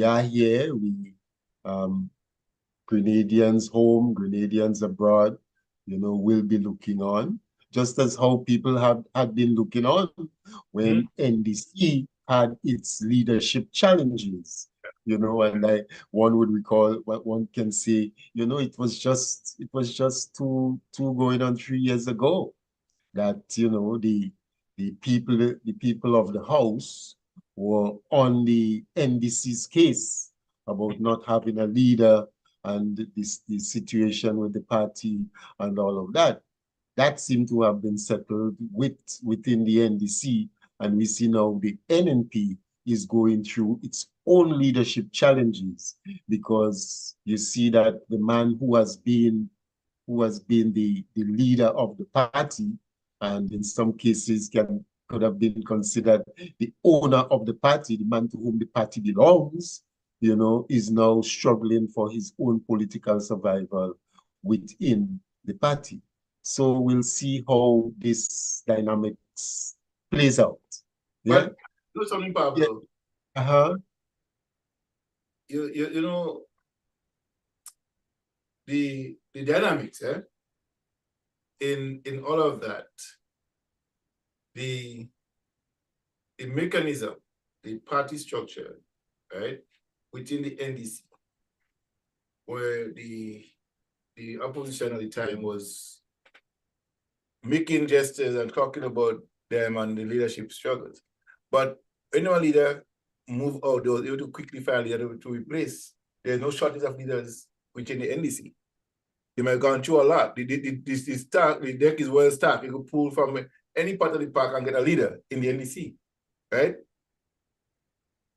are here. Grenadians home, Grenadians abroad, will be looking on, just as how people had been looking on when NDC had its leadership challenges. And one would recall what one can say, it was just 2 going on 3 years ago that, the people of the House were on the NDC's case about not having a leader and the situation with the party and all of that. That seemed to have been settled within the NDC, and we see now the NNP is going through its own leadership challenges, because you see that the man who has been the leader of the party, and in some cases could have been considered the owner of the party, the man to whom the party belongs, is now struggling for his own political survival within the party. So we'll see how this dynamics plays out. Yeah. But do something, Pablo. Yeah. you know, the dynamics, in all of that, the mechanism, the party structure, right, within the NDC, where the opposition at the time was making gestures and talking about them and the leadership struggles. But when a leader move out, they were able to quickly find a leader to replace. There's no shortage of leaders within the NDC. They might have gone through a lot. The deck is well stacked. You could pull from any part of the park and get a leader in the NDC, right?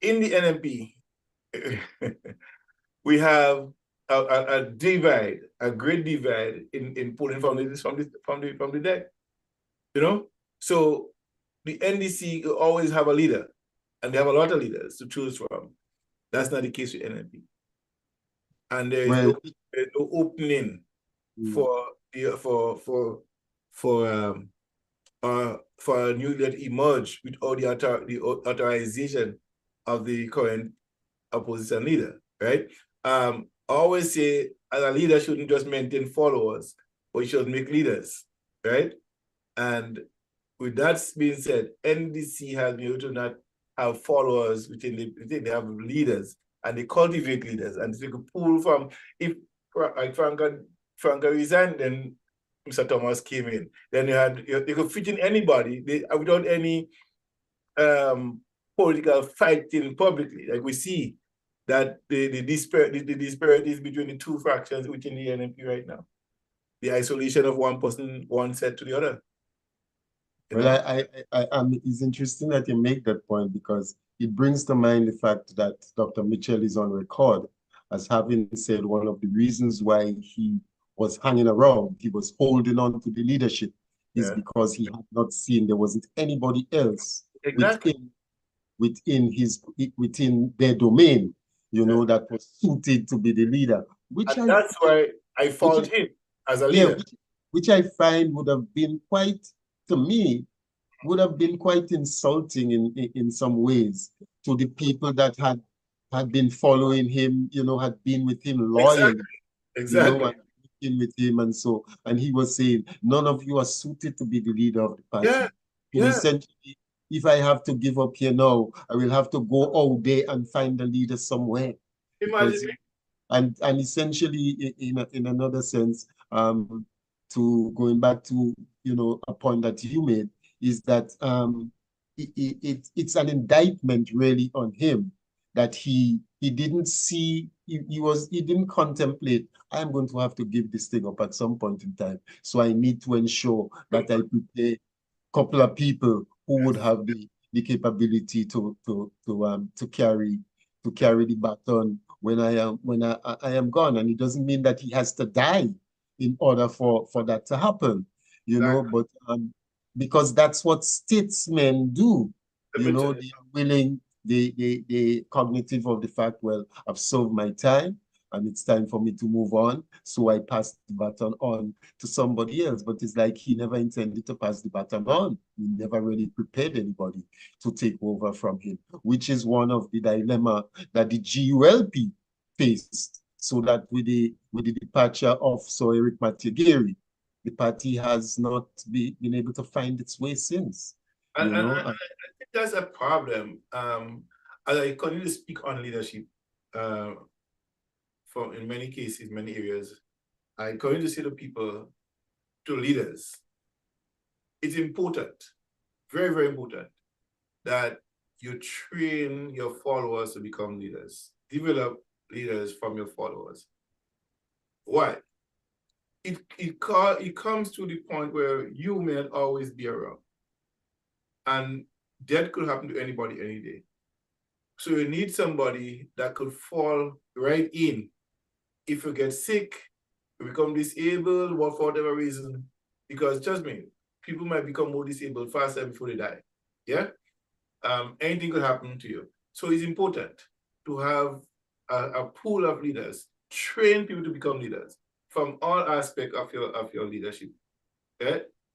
In the NMP, we have a divide, a great divide in pulling from the deck. You know, so the NDC always have a leader, and they have a lot of leaders to choose from. That's not the case with NMP, and there's no opening for a new leader to emerge without the authorization of the current opposition leader, right? I always say, as a leader shouldn't just maintain followers, but you should make leaders, right? And with that being said, NDC has been able to not have followers within they have leaders, and they cultivate leaders, and they could pull from, if like Franca resigned, then Mr. Thomas came in. Then you could fit in anybody without any political fighting publicly. Like we see that the disparities between the two factions within the NMP right now. The isolation of one person, one set to the other. Well, it's interesting that you make that point, because it brings to mind the fact that Dr. Mitchell is on record as having said one of the reasons why he was hanging around, he was holding on to the leadership, is because he had not seen there wasn't anybody else within their domain, that was suited to be the leader. That's why I fault him as a leader. Which I find would have been quite, to me, would have been quite insulting in some ways to the people that had been following him, had been with him loyally. Exactly. With him, and he was saying, none of you are suited to be the leader of the party. Essentially, if I have to give up here now, I will have to go out there and find a leader somewhere. Imagine. And essentially, in another sense, to going back to a point that you made, is that it's an indictment really on him that he didn't see, he didn't contemplate, I'm going to have to give this thing up at some point in time, so I need to ensure that I prepare a couple of people who would have the capability to carry the baton when I am gone. And it doesn't mean that he has to die in order for that to happen, but because that's what statesmen do. They're willing, they cognitive of the fact, well, I've served my time and it's time for me to move on, so I pass the baton on to somebody else. But it's like he never intended to pass the baton on. He never really prepared anybody to take over from him, which is one of the dilemma that the GULP faced. So that with the departure of Sir Eric Matthew-Gary, the party has not been able to find its way since. I think that's a problem. As I continue to speak on leadership, in many cases, many areas, I continue to say to people, to leaders, it's important, very, very important, that you train your followers to become leaders. Develop leaders from your followers. Why? It comes to the point where you may not always be around, and that could happen to anybody any day. So you need somebody that could fall right in. If you get sick, you become disabled, or for whatever reason, because trust me, people might become more disabled faster before they die. Yeah, anything could happen to you. So it's important to have a pool of leaders, train people to become leaders from all aspects of your leadership,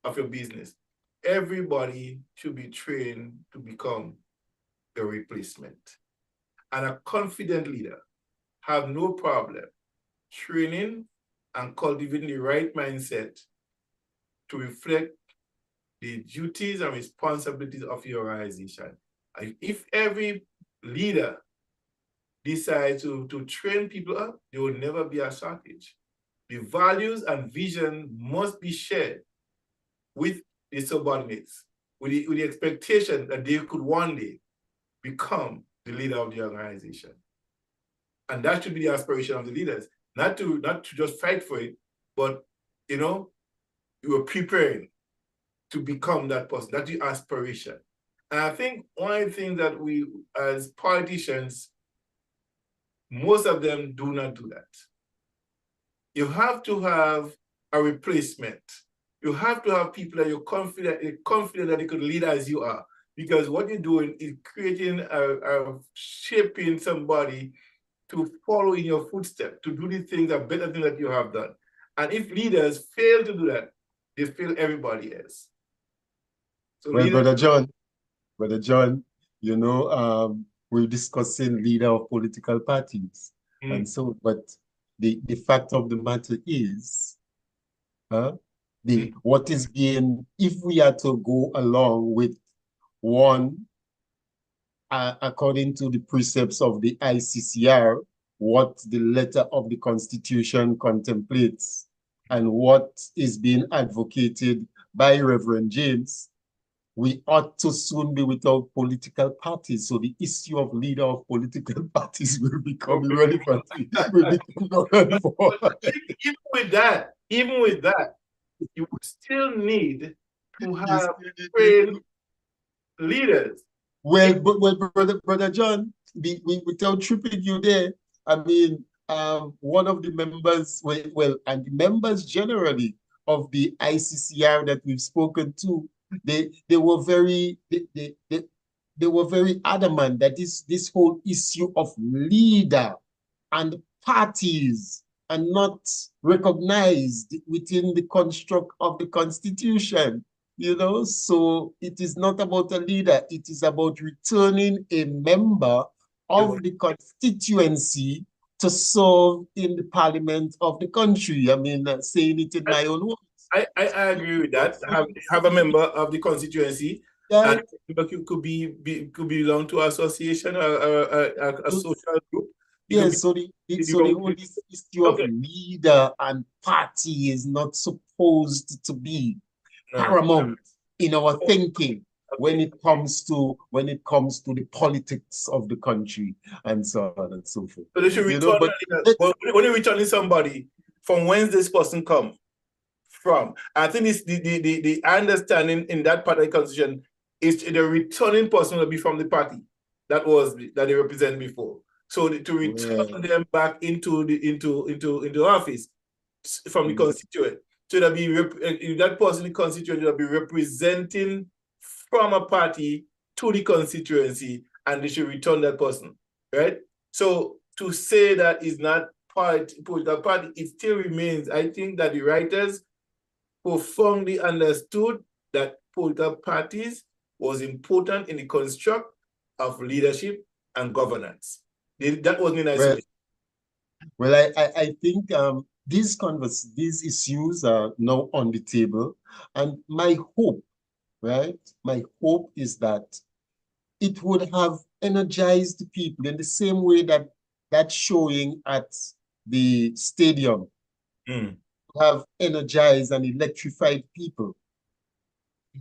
of your business. Everybody should be trained to become a replacement. And a confident leader have no problem training and cultivating the right mindset to reflect the duties and responsibilities of your organization. If every leader decides to train people up, there will never be a shortage. The values and vision must be shared with the subordinates, with the expectation that they could one day become the leader of the organization. And that should be the aspiration of the leaders, not to just fight for it, but you are preparing to become that person. That's the aspiration. And I think one of the things that we, as politicians, most of them do not do that. You have to have a replacement. You have to have people that you're confident that they could lead as you are. Because what you're doing is creating shaping somebody to follow in your footsteps, to do the things that better things that you have done. And if leaders fail to do that, they fail everybody else. So well, Brother John, we're discussing leader of political parties. And so, but the fact of the matter is, what is being, if we are to go along with one, according to the precepts of the ICCR, what the letter of the Constitution contemplates, and what is being advocated by Reverend James, we ought to soon be without political parties. So the issue of leader of political parties will become irrelevant. Even with that, you would still need to have trained leaders. Well, Brother John, without tripping you there, I mean, one of the members, and the members generally of the ICCR that we've spoken to, they were very adamant that this whole issue of leader and parties are not recognized within the construct of the Constitution. So it is not about a leader, it is about returning a member of the constituency to serve in the parliament of the country. I mean, saying it in my own words. I agree with that. Have a member of the constituency, and could belong to an association or a social group. So the whole issue of leader and party is not supposed to be paramount in our thinking when it comes to the politics of the country and so on and so forth. So they should return. When you're returning somebody, from whence this person come from, I think it's the understanding in that part of the constitution is the returning person will be from the party that they represented before. So to return them back into office from the constituent. So that person in the constituency will be representing from a party to the constituency, and they should return that person, right? So to say that is not political party, it still remains. I think that the writers profoundly understood that political parties was important in the construct of leadership and governance. That wasn't in isolation. Well, I think these issues are now on the table, and my hope is that it would have energized people in the same way that showing at the stadium have energized and electrified people.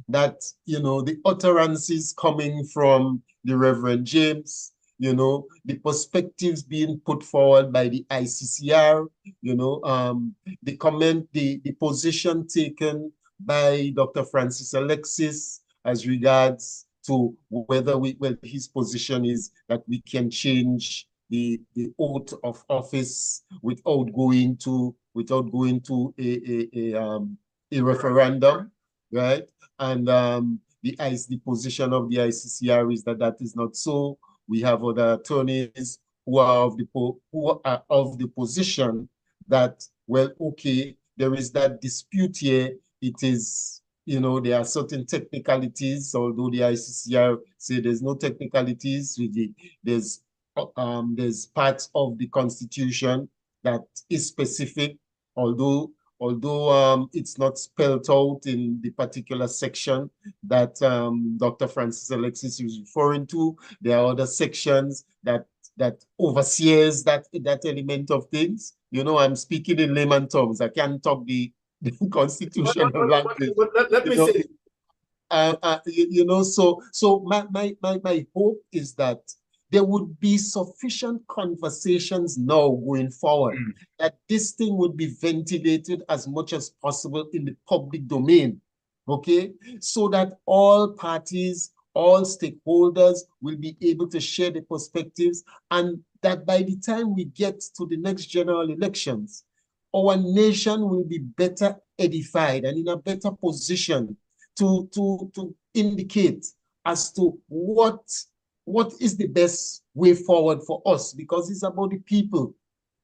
That, the utterances coming from the Reverend James, the perspectives being put forward by the ICCR, the position taken by Dr. Francis Alexis as regards to whether his position is that we can change the oath of office without going to a referendum, right? And the position of the ICCR is that is not so. We have other attorneys who are of the position that, well, okay, there is that dispute here. It is, there are certain technicalities, although the ICCR say there's no technicalities. There's there's parts of the Constitution that is specific, although it's not spelled out in the particular section that Dr. Francis Alexis is referring to. There are other sections that oversees that element of things. You know, I'm speaking in layman terms. I can't talk the constitutional language. Let me say, You know, so my hope is that there would be sufficient conversations now going forward, that this thing would be ventilated as much as possible in the public domain, okay? So that all parties, all stakeholders will be able to share the perspectives, and that by the time we get to the next general elections, our nation will be better edified and in a better position to indicate as to what is the best way forward for us, because it's about the people.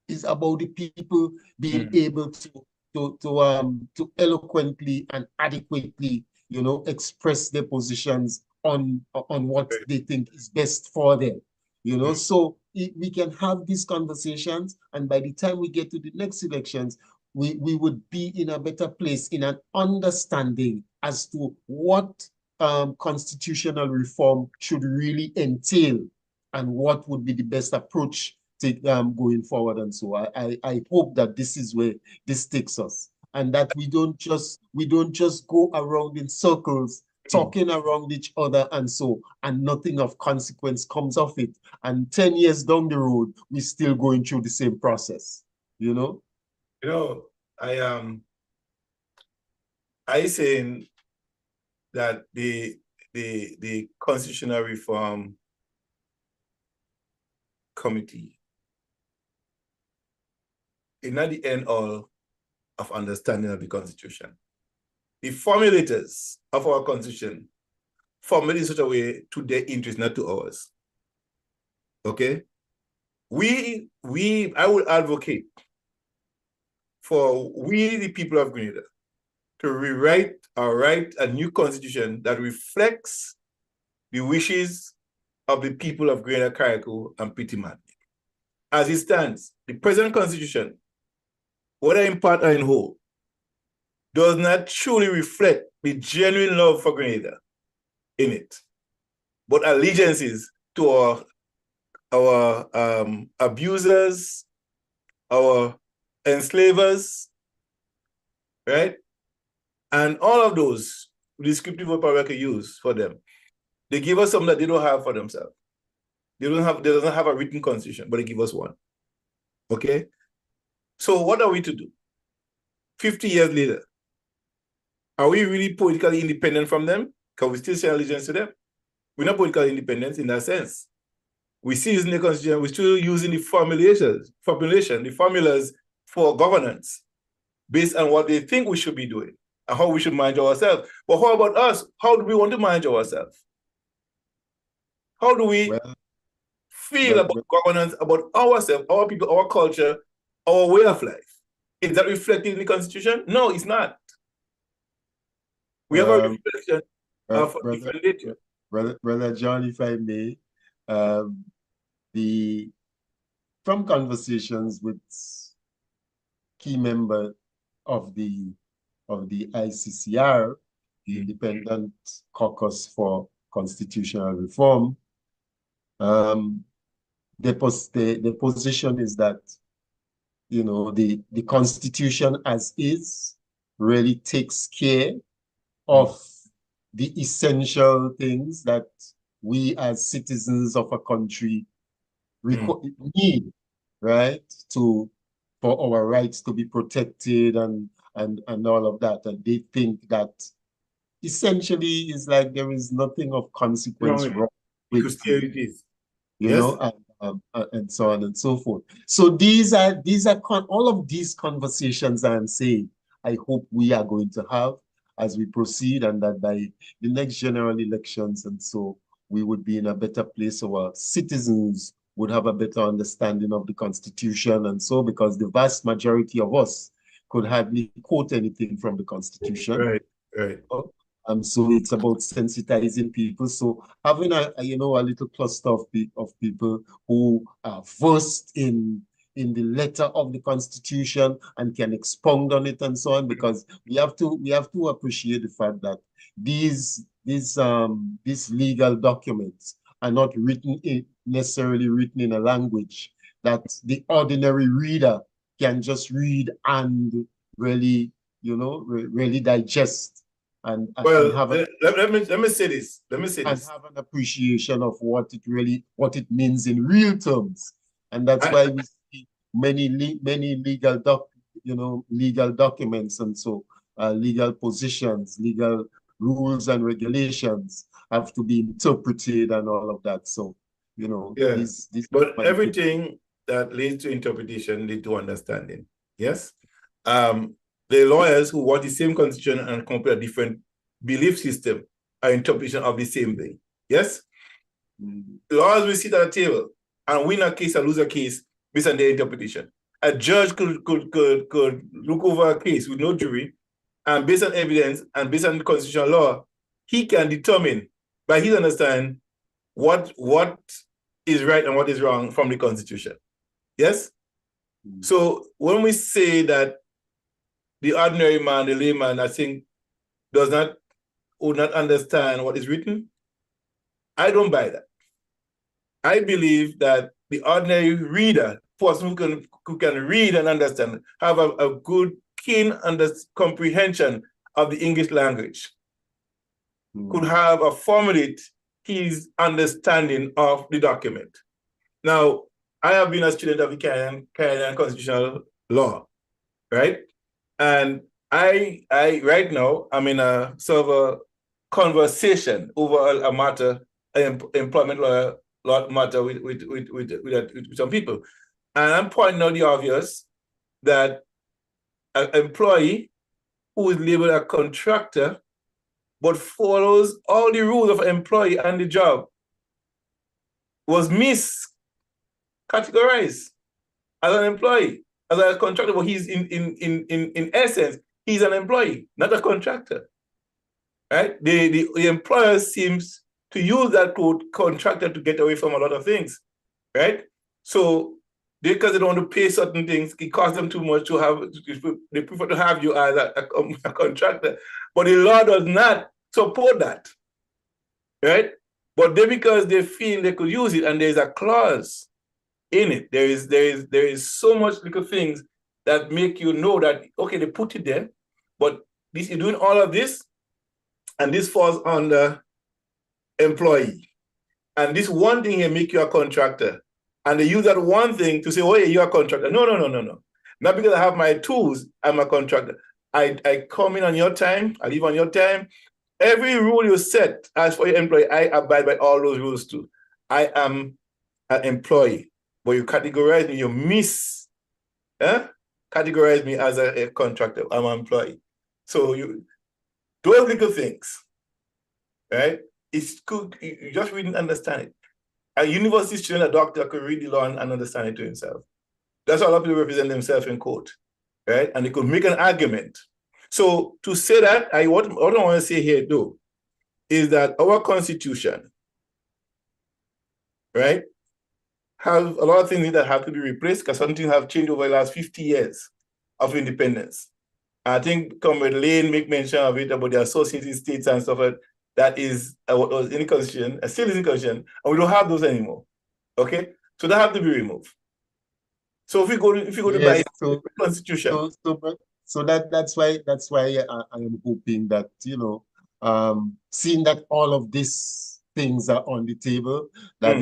It's about the people being able to eloquently and adequately, you know, express their positions on what they think is best for them. You know, so we can have these conversations, and by the time we get to the next elections, we would be in a better place in an understanding as to what constitutional reform should really entail and what would be the best approach to, going forward. And so I hope that this is where this takes us, and that we don't just go around in circles talking around each other and nothing of consequence comes of it. And 10 years down the road, we're still going through the same process, you know? You know, I saying that the constitutional reform committee is not the end all of understanding of the Constitution. The formulators of our Constitution formulate in such a way to their interest, not to ours. Okay? I would advocate for we, the people of Grenada, to rewrite or write a new constitution that reflects the wishes of the people of Grenada, Carriacou, and Petite Martinique. As it stands, the present constitution, whether in part or in whole, does not truly reflect the genuine love for Grenada in it, but allegiances to our abusers, our enslavers, right? And all of those descriptive word power can use for them. They give us something that they don't have for themselves. They doesn't have a written constitution, but they give us one. Okay? So what are we to do? 50 years later, are we really politically independent from them? Can we still share allegiance to them? We're not politically independent in that sense. We still using the constitution, we're still using the formulation, the formulas for governance based on what they think we should be doing and how we should manage ourselves. But how about us? How do we want to manage ourselves? How do we feel about governance, about ourselves, our people, our culture, our way of life? Is that reflected in the Constitution? No, it's not. We have a reflection of different nature. Brother John, if I may, from conversations with key members of the ICCR, the Independent Caucus for Constitutional Reform, the position is that, you know, the Constitution as is really takes care of the essential things that we as citizens of a country need, right, for our rights to be protected and all of that. And they think that essentially is like there is nothing of consequence wrong with it, you know, and so on and so forth. So these are all of these conversations I'm saying, I hope we are going to have as we proceed, and that by the next general elections and so we would be in a better place. Our citizens would have a better understanding of the Constitution and so, because the vast majority of us could hardly quote anything from the Constitution. Right. So it's about sensitizing people. So having a little cluster of people who are versed in the letter of the Constitution and can expound on it and so on, because we have to appreciate the fact that these legal documents are not necessarily written in a language that the ordinary reader can just read and really, really digest and Well, have let me say this. Let me say and this. have an appreciation of what it means in real terms. And that's why we see many legal documents and so legal positions, legal rules and regulations have to be interpreted and all of that. So, Yeah. these But everything that leads to interpretation leads to understanding. Yes. The lawyers who want the same constitution and come up with a different belief system are interpretation of the same thing. Yes. The lawyers will sit at a table and win a case or lose a case based on their interpretation. A judge could look over a case with no jury, and based on evidence and based on the constitutional law, he can determine by his understanding what is right and what is wrong from the Constitution. Yes? So when we say that the ordinary man, the layman, I think, would not understand what is written, I don't buy that. I believe that the ordinary reader, person who can read and understand, have a good, keen comprehension of the English language, could have a formulate his understanding of the document. Now, I have been a student of the Canadian constitutional law, right? And I right now, I'm in a sort of a conversation over a matter, an employment law matter with some people. And I'm pointing out the obvious that an employee who is labeled a contractor but follows all the rules of an employee and the job was miscategorized as an employee, as a contractor, but he's in essence, he's an employee, not a contractor. Right? The employer seems to use that code contractor to get away from a lot of things. Right? So because they don't want to pay certain things, it costs them too much to have, they prefer to have you as a contractor. But the law does not support that. Right? But because they feel they could use it, and there's a clause in it. There is so much little things that make you know that, okay, they put it there, but this, you're doing all of this, and this falls under employee. And this one thing here make you a contractor. And they use that one thing to say, oh, yeah, you're a contractor. No. Not because I have my tools, I'm a contractor. I come in on your time, I leave on your time. Every rule you set as for your employee, I abide by all those rules too. I am an employee, but you categorize me, you categorize me as a contractor. I'm an employee. So those little things, right? It's good. You just read and understand it. A university student, a doctor could read the law and understand it to himself. That's how a lot of people represent themselves in court, right? And they could make an argument. So to say that, what I want to say here though, is that our constitution, right, have a lot of things that have to be replaced because some things have changed over the last 50 years of independence. I think Comrade Lane make mention of it about the associated states and stuff like that. That is what was in the Constitution, still is in the Constitution, and we don't have those anymore. Okay, so that have to be removed. So if you go to buy the Constitution, so that's why I am hoping that seeing that all of these things are on the table, that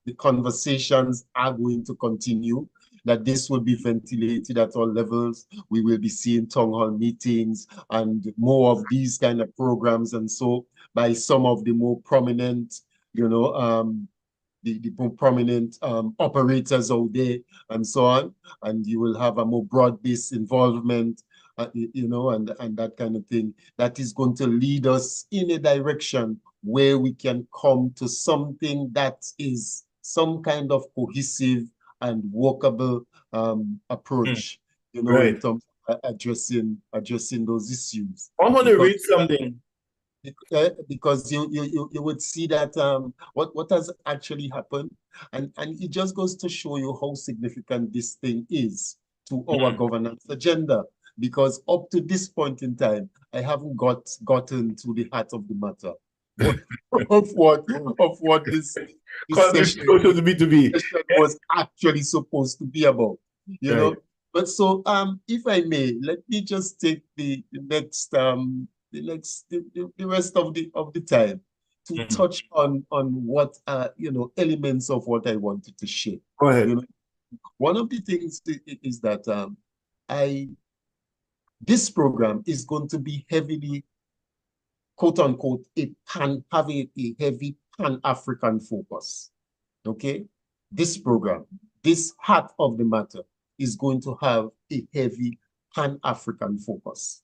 the conversations are going to continue, that this will be ventilated at all levels. We will be seeing town hall meetings and more of these kind of programs, and so by some of the more prominent, the more prominent operators out there and so on, and you will have a more broad-based involvement, and that kind of thing. That is going to lead us in a direction where we can come to something that is some kind of cohesive and workable approach, right. in terms of addressing those issues. I want to read something. Because you would see that what has actually happened, and it just goes to show you how significant this thing is to our governance agenda. Because up to this point in time, I haven't gotten to the heart of the matter of what this session was actually supposed to be about. You know. But so if I may, let me just take the rest of the time to touch on what elements of what I wanted to share. Go ahead. You know, one of the things is that this program is going to be heavily, quote unquote, having a heavy Pan-African focus. Okay, this program, this heart of the matter, is going to have a heavy Pan-African focus.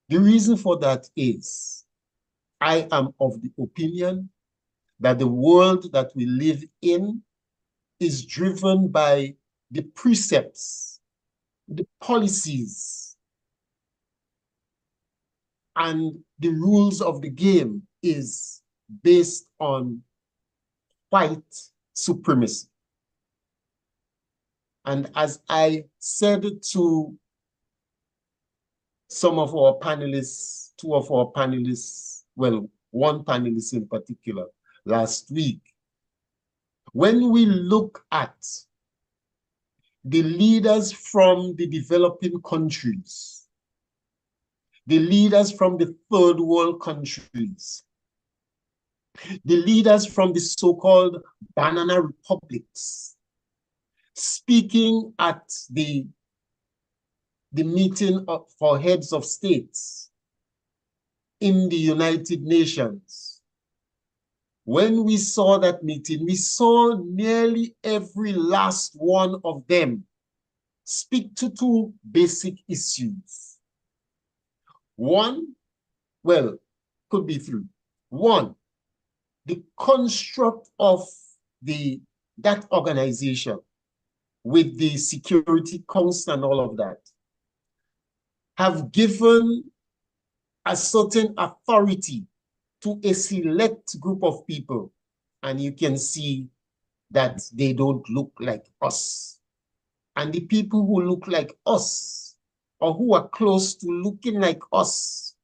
The reason for that is I am of the opinion that the world that we live in is driven by the precepts, the policies, and the rules of the game is based on white supremacy. And as I said to some of our panelists, two of our panelists, well, one panelist in particular, last week, when we look at the leaders from the developing countries, the leaders from the third world countries, the leaders from the so-called banana republics, speaking at the meeting for heads of states in the United Nations. When we saw that meeting, we saw nearly every last one of them speak to two basic issues. One, well, could be three. One, the construct of that organization with the Security Council and all of that have given a certain authority to a select group of people. And you can see that they don't look like us. And the people who look like us or who are close to looking like us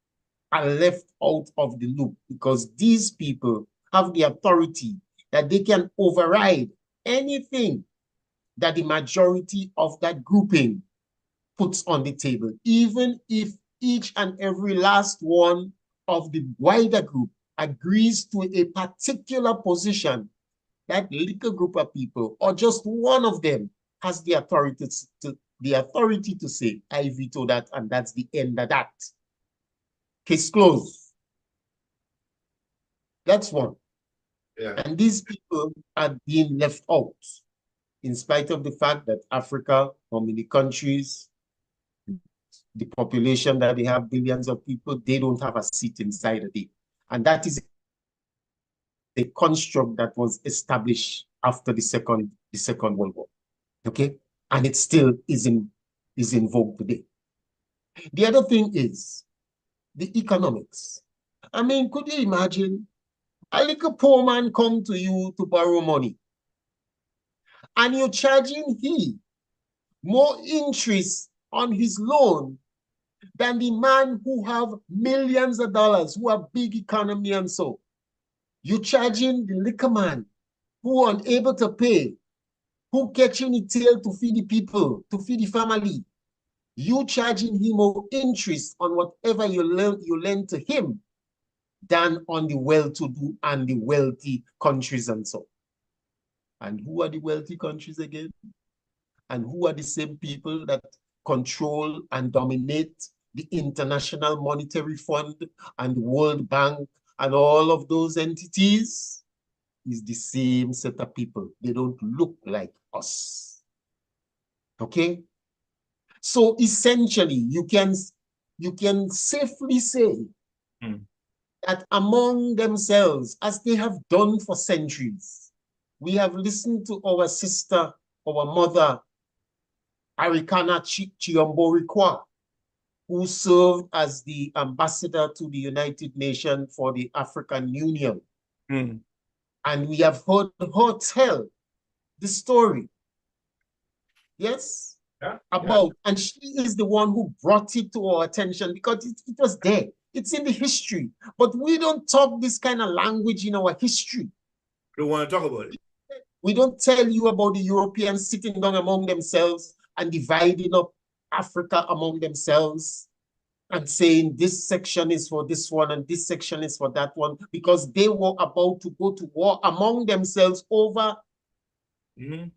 are left out of the loop, because these people have the authority that they can override anything that the majority of that grouping puts on the table, even if each and every last one of the wider group agrees to a particular position. That little group of people, or just one of them, has the authority to say, I veto that, and that's the end of that. Case closed. That's one. Yeah. And these people are being left out, in spite of the fact that Africa, how many countries, the population that they have, billions of people, they don't have a seat inside of it. And that is a construct that was established after the Second World War. Okay? And it still is in vogue today. The other thing is the economics. I mean, could you imagine a little poor man come to you to borrow money, and you're charging him more interest on his loan than the man who have millions of dollars, who have big economy and so. You're charging the liquor man who are unable to pay, who catching the tail to feed the people, to feed the family. You charging him more interest on whatever you lend to him than on the well-to-do and the wealthy countries and so. And who are the wealthy countries again? And who are the same people that control and dominate the International Monetary Fund and the World Bank and all of those entities? Is the same set of people. They don't look like us. Okay? So essentially, you can safely say that among themselves, as they have done for centuries, we have listened to our sister, our mother, Arikana Chiomborikwa, who served as the ambassador to the United Nations for the African Union. Mm. And we have heard her tell the story. Yes? Yeah. About, and she is the one who brought it to our attention because it was there. It's in the history. But we don't talk this kind of language in our history. Don't want to talk about it. We don't tell you about the Europeans sitting down among themselves and dividing up Africa among themselves and saying this section is for this one and this section is for that one, because they were about to go to war among themselves over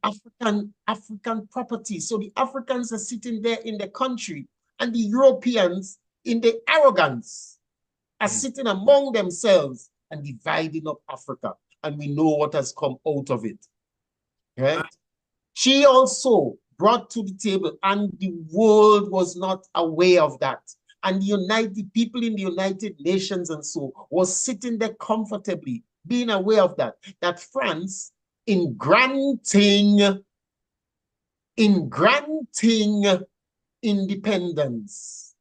African property. So the Africans are sitting there in the country, and the Europeans, in their arrogance, are sitting among themselves and dividing up Africa. And we know what has come out of it. Right? She also brought to the table, and the world was not aware of that. And the people in the United Nations and so was sitting there comfortably, being aware of that, that France, in granting independence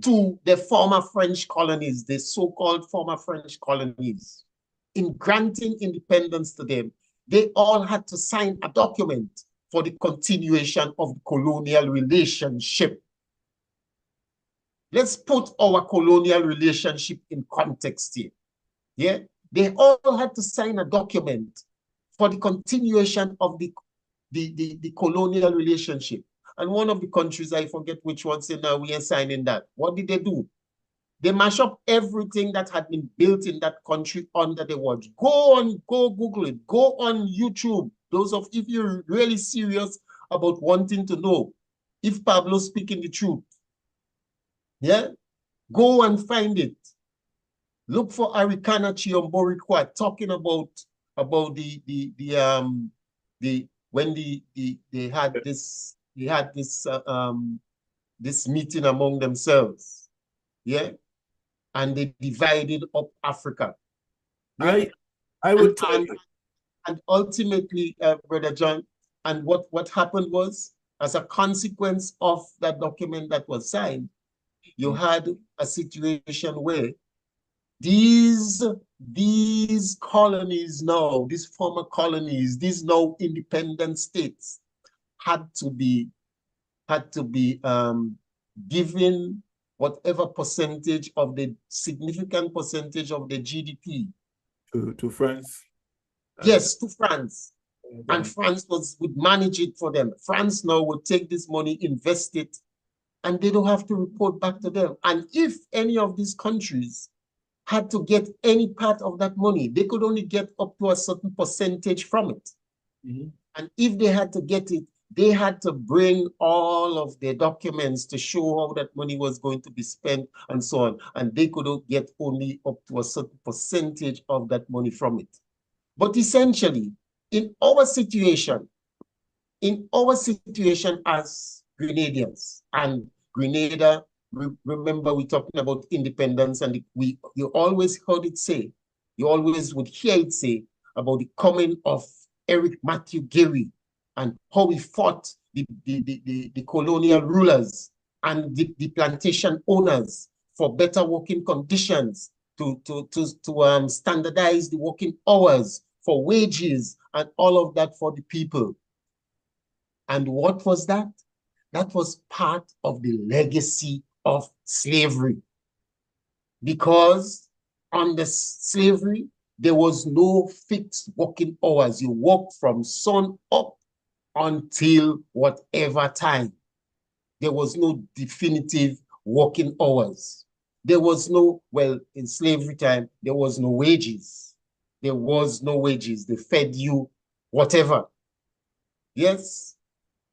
to the former French colonies, the so-called former French colonies, in granting independence to them, they all had to sign a document for the continuation of the colonial relationship. Let's put our colonial relationship in context here. Yeah, they all had to sign a document for the continuation of the colonial relationship. And one of the countries, I forget which one, said, now we are signing that. What did they do? They mash up everything that had been built in that country under the watch. Go Google it. Go on YouTube. If you're really serious about wanting to know if Pablo's speaking the truth, yeah, go and find it. Look for Arikana Chiomborikwa talking about when they had this meeting among themselves, yeah, and they divided up Africa. Yeah? I would tell you. And ultimately, Brother John, and what happened was, as a consequence of that document that was signed, you had a situation where these colonies now, these former colonies, these now independent states, had to be given whatever percentage of the significant percentage of the GDP to France. Yes, to France. And France would manage it for them. France now would take this money, invest it, and they don't have to report back to them. And if any of these countries had to get any part of that money, they could only get up to a certain percentage from it. And if they had to get it, they had to bring all of their documents to show how that money was going to be spent and so on. And they could get only up to a certain percentage of that money from it. But essentially, in our situation as Grenadians, and Grenada, remember we're talking about independence, and you always heard it say, you always would hear it say about the coming of Eric Matthew Geary and how he fought the colonial rulers and the plantation owners for better working conditions, to standardize the working hours, for wages, and all of that for the people. And what was that? That was part of the legacy of slavery. Because under slavery, there was no fixed working hours. You worked from sun up until whatever time. There was no definitive working hours. There was no, well, in slavery time, there was no wages. There was no wages. They fed you whatever. Yes.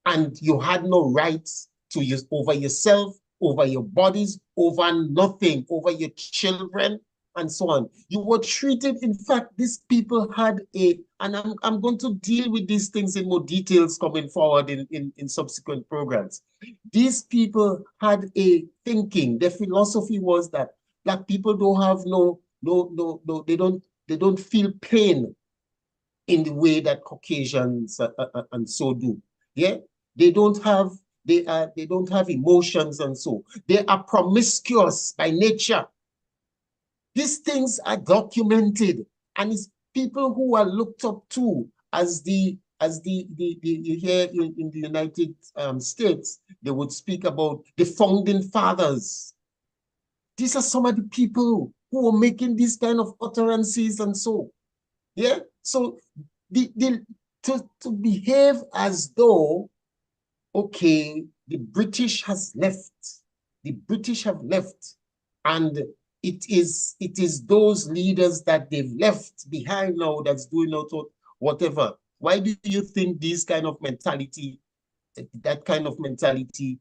And you had no rights to use over yourself, over your bodies, over nothing, over your children, and so on. You were treated, in fact, these people had and I'm going to deal with these things in more details coming forward in subsequent programs. These people had a thinking. Their philosophy was that Black people don't have they don't feel pain in the way that Caucasians and so do. Yeah. They don't have they don't have emotions, and so they are promiscuous by nature. These things are documented, and it's people who are looked up to as the here in the United States, they would speak about the founding fathers. These are some of the people who are making these kind of utterances, and so yeah. So to behave as though, okay, the British has left, the British have left, and it is those leaders that they've left behind now that's doing out whatever. Why do you think these kind of mentality, that kind of mentality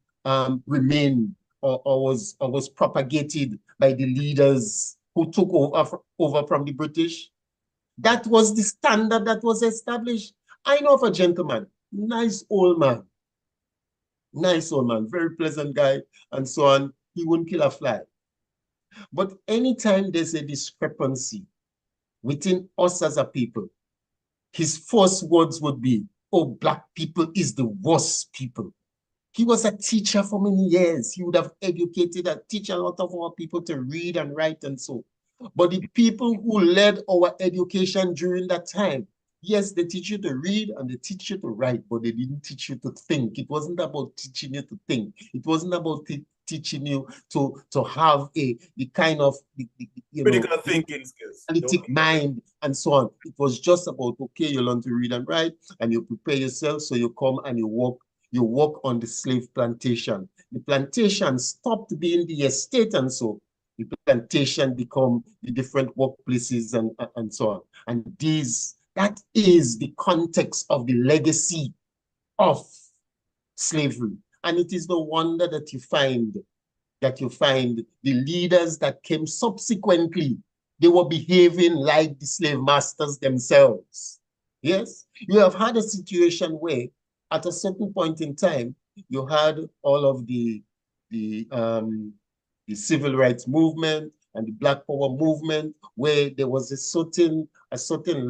remained, or was propagated by the leaders who took over from the British? That was the standard that was established. I know of a gentleman, nice old man, very pleasant guy, and so on. He wouldn't kill a fly. But anytime there's a discrepancy within us as a people, his first words would be, oh, black people is the worst people. He was a teacher for many years. He would have educated and teach a lot of our people to read and write and so. But the people who led our education during that time, yes, they teach you to read and they teach you to write, but they didn't teach you to think. It wasn't about teaching you to think. It wasn't about teaching you to have the kind of Critical thinking skills, analytic mind and so on. It was just about, okay, you learn to read and write, and you prepare yourself, so you come and you work on the slave plantation. The plantation stopped being the estate, and so the plantation become the different workplaces and so on. And that is the context of the legacy of slavery. And it is no wonder that you find the leaders that came subsequently, they were behaving like the slave masters themselves. Yes, you have had a situation where at a certain point in time, you had all of the civil rights movement and the Black Power movement, where there was a certain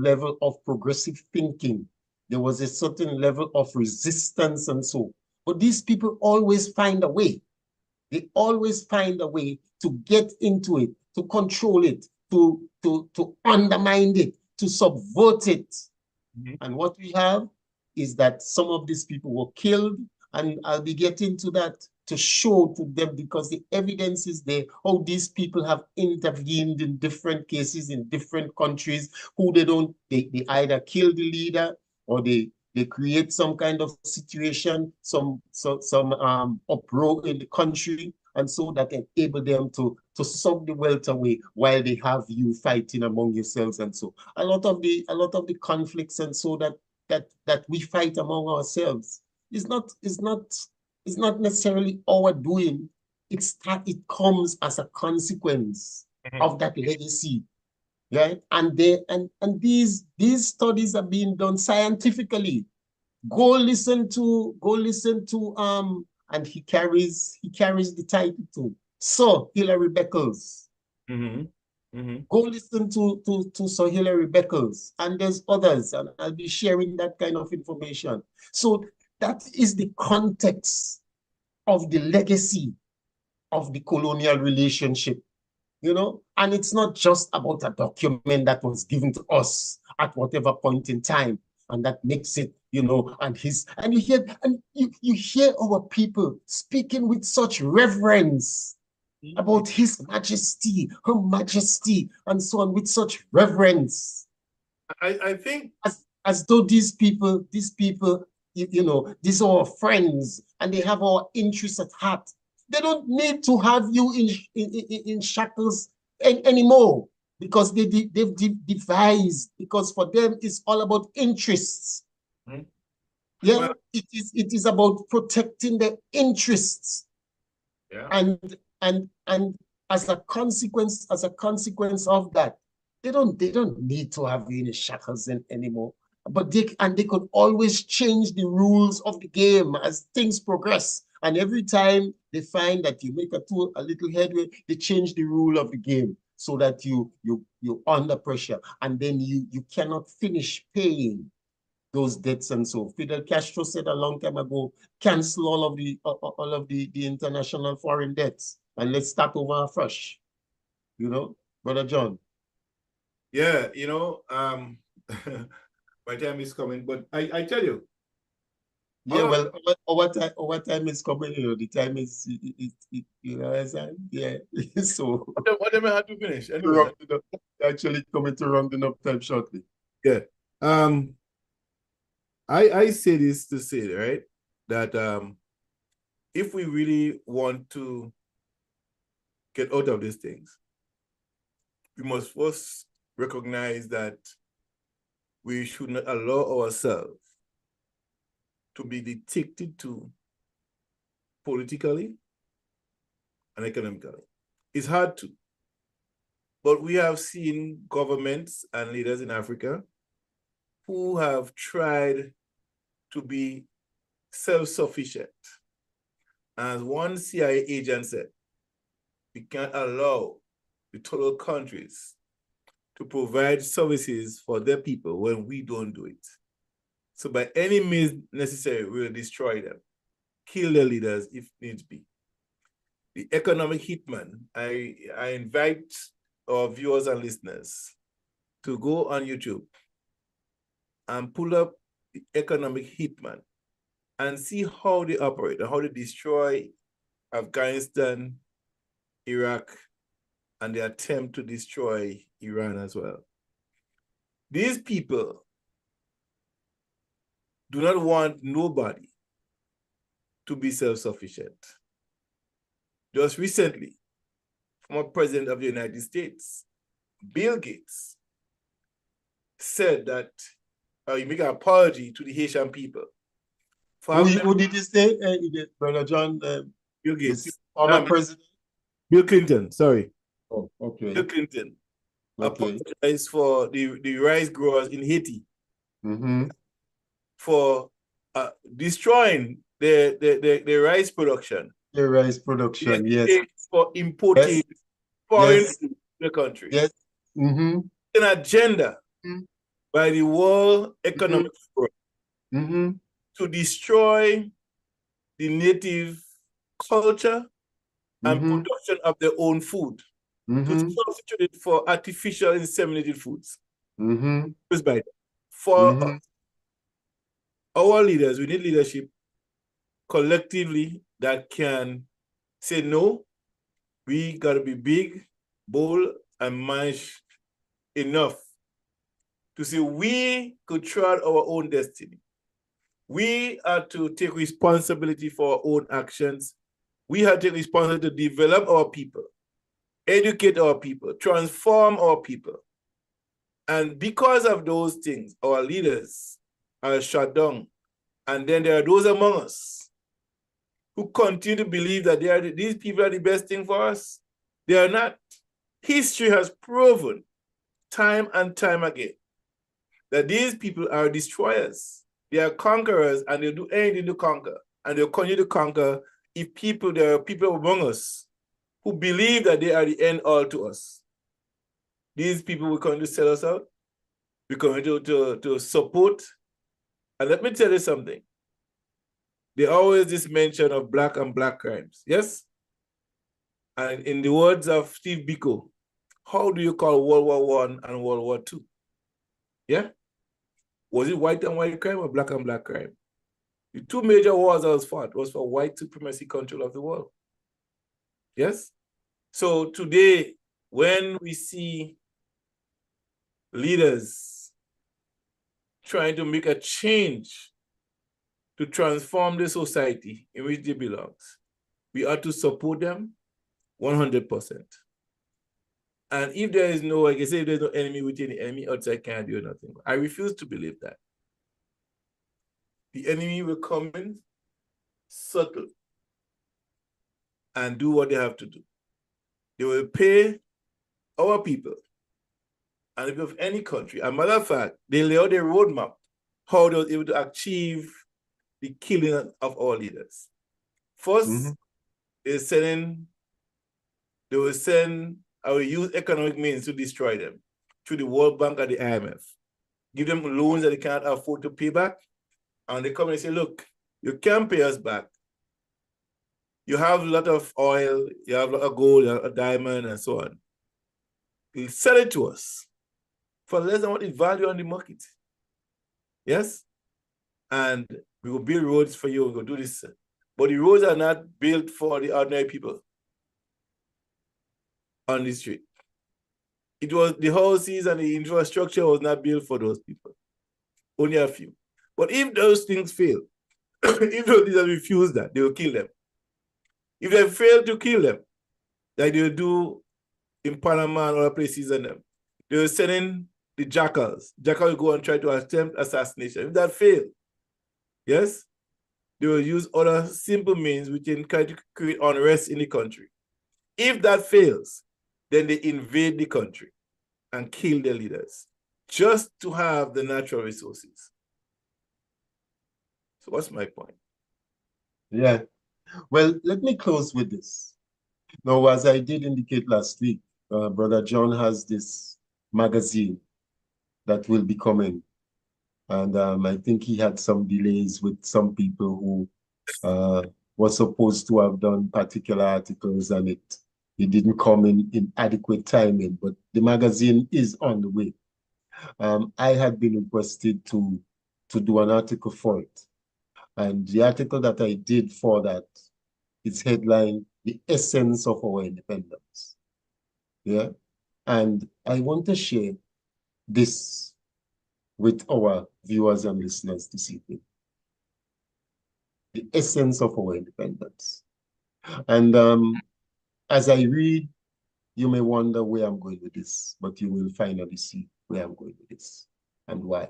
level of progressive thinking. There was a certain level of resistance and so. But these people always find a way. They always find a way to get into it, to control it, to undermine it, to subvert it. Mm-hmm. And what we have is that some of these people were killed, and I'll be getting to that to show to them, because the evidence is there, how these people have intervened in different cases in different countries, who they either kill the leader, or they create some kind of situation, some uproar in the country, and so that enable them to suck the wealth away while they have you fighting among yourselves. And so a lot of the conflicts and so that we fight among ourselves is not necessarily our doing. It comes as a consequence of that legacy. Right? And these studies are being done scientifically. Go listen to and he carries the title to Sir Hilary Beckles. Mm-hmm. Mm-hmm. Go listen to Sir Hilary Beckles, and there's others, and I'll be sharing that kind of information. So that is the context of the legacy of the colonial relationship. And it's not just about a document that was given to us at whatever point in time, and that makes it, and you hear our people speaking with such reverence about His Majesty, Her Majesty, and so on, with such reverence. I think as though these people, these are our friends, and they have our interests at heart. They don't need to have you in shackles anymore, because they've devised, because for them it's all about interests. Mm-hmm. Yeah, well, it is about protecting their interests. Yeah. And as a consequence of that, they don't need to have you in shackles anymore. But they could always change the rules of the game as things progress. And every time they find that you make a little headway, they change the rule of the game so that you're under pressure, and then you cannot finish paying those debts and so. Fidel Castro said a long time ago, cancel all of the international foreign debts and let's start over afresh. You know, Brother John. Yeah, my time is coming, but I tell you, Yeah, well, our time is coming, the time is, you know, as I, yeah, so what am I had to finish anyway? rounding up, actually coming to rounding up time shortly. Yeah. I say this to say, right, that if we really want to get out of these things, we must first recognize that we should not allow ourselves to be dictated to politically and economically. It's hard to, but we have seen governments and leaders in Africa who have tried to be self-sufficient. As one CIA agent said, we can't allow the total countries to provide services for their people when we don't do it. So by any means necessary, we'll destroy them, kill their leaders if needs be. The economic hitman, I invite our viewers and listeners to go on YouTube and pull up the economic hitman and see how they operate and how they destroy Afghanistan, Iraq, and the attempt to destroy Iran as well. These people do not want nobody to be self-sufficient. Just recently, former President of the United States, Bill Gates, said that he made an apology to the Haitian people. Who did you say, Brother John? Bill Gates. Former president? Bill Clinton, sorry. Oh, okay. Bill Clinton Okay. apologized for the rice growers in Haiti for destroying the rice production. The rice production, yes. For importing foreign food in the country. Yes. An agenda by the World Economic Forum to destroy the native culture and production of their own food, to substitute it for artificial inseminated foods. For our leaders, we need leadership collectively that can say, no, we gotta be big, bold, and manage enough to say we could chart our own destiny. We are to take responsibility for our own actions. We have to take responsibility to develop our people, educate our people, transform our people. And because of those things, our leaders are shut down. And then there are those among us who continue to believe that these people are the best thing for us. They are not. History has proven time and time again that these people are destroyers. They are conquerors, and they'll do anything to conquer. And they'll continue to conquer if there are people among us who believe that they are the end all to us. These people will continue to sell us out. We continue to support. And let me tell you something. There always this mention of black and black crimes, yes? And in the words of Steve Biko, how do you call World War I and World War II? Yeah? Was it white and white crime or black and black crime? The two major wars that was fought was for white supremacy control of the world. Yes? So today, when we see leaders trying to make a change to transform the society in which they belong, we ought to support them 100%. And if there is no, like I say, if there's no enemy within, the enemy outside can't do nothing. I refuse to believe that. The enemy will come in subtle and do what they have to do. They will pay our people and the people of any country. As a matter of fact, they lay out a roadmap how they were able to achieve the killing of our leaders. First, they will send, I will use economic means to destroy them through the World Bank and the IMF. give them loans that they can't afford to pay back. And they come and say, look, you can't pay us back. You have a lot of oil, you have a lot of gold, a diamond, and so on. You sell it to us for less than what it value on the market. Yes? And we will build roads for you, we will do this. But the roads are not built for the ordinary people on the street. It was the houses and the infrastructure was not built for those people. Only a few. But if those things fail, if those leaders refuse that, they will kill them. If they fail to kill them, like they will do in Panama and other places, and them, they will send in the jackals. Jackals will go and try to attempt assassination. If that fails, yes, they will use other simple means which can try to create unrest in the country. If that fails, then they invade the country and kill their leaders just to have the natural resources. So what's my point? Yeah. Well, let me close with this. Now, as I did indicate last week, Brother John has this magazine that will be coming. And I think he had some delays with some people who were supposed to have done particular articles, and it didn't come in adequate timing, but the magazine is on the way. I had been requested to do an article for it. And the article that I did for that, its headline, The Essence of Our Independence. Yeah. And I want to share this with our viewers and listeners this evening. The essence of our independence. And as I read, you may wonder where I'm going with this, but you will finally see where I'm going with this and why.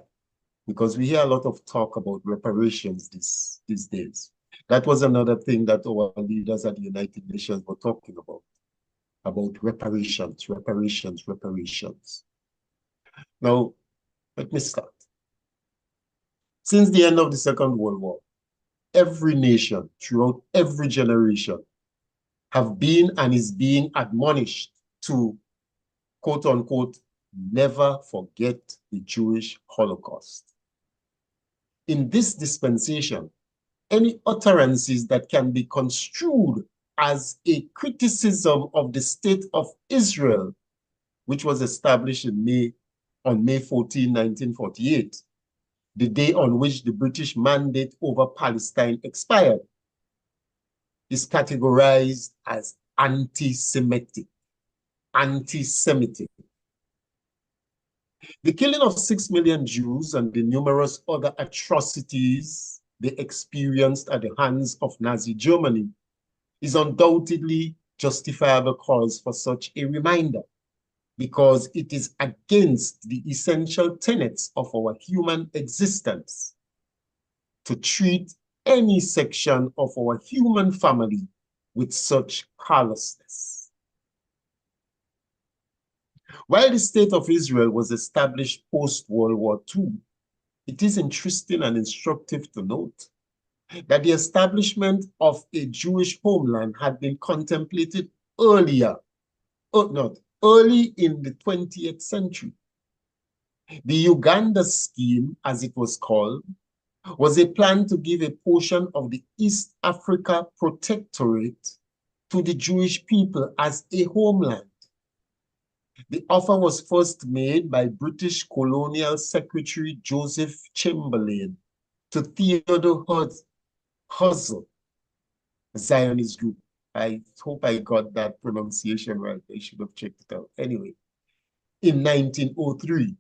Because we hear a lot of talk about reparations these days. That was another thing that our leaders at the United Nations were talking about reparations, reparations, reparations. Now, let me start. Since the end of the Second World War, every nation throughout every generation have been and is being admonished to, quote unquote, never forget the Jewish Holocaust. In this dispensation, any utterances that can be construed as a criticism of the state of Israel, which was established on May 14, 1948, the day on which the British mandate over Palestine expired, is categorized as anti-Semitic. Anti-Semitic. The killing of 6 million Jews and the numerous other atrocities they experienced at the hands of Nazi Germany is undoubtedly justifiable cause for such a reminder, because it is against the essential tenets of our human existence to treat any section of our human family with such callousness. While the state of Israel was established post-World War II, it is interesting and instructive to note that the establishment of a Jewish homeland had been contemplated early in the 20th century. The Uganda Scheme, as it was called, was a plan to give a portion of the East Africa Protectorate to the Jewish people as a homeland. The offer was first made by British Colonial Secretary Joseph Chamberlain to Theodore Herzl, a Zionist group. I hope I got that pronunciation right. I should have checked it out. Anyway, in 1903,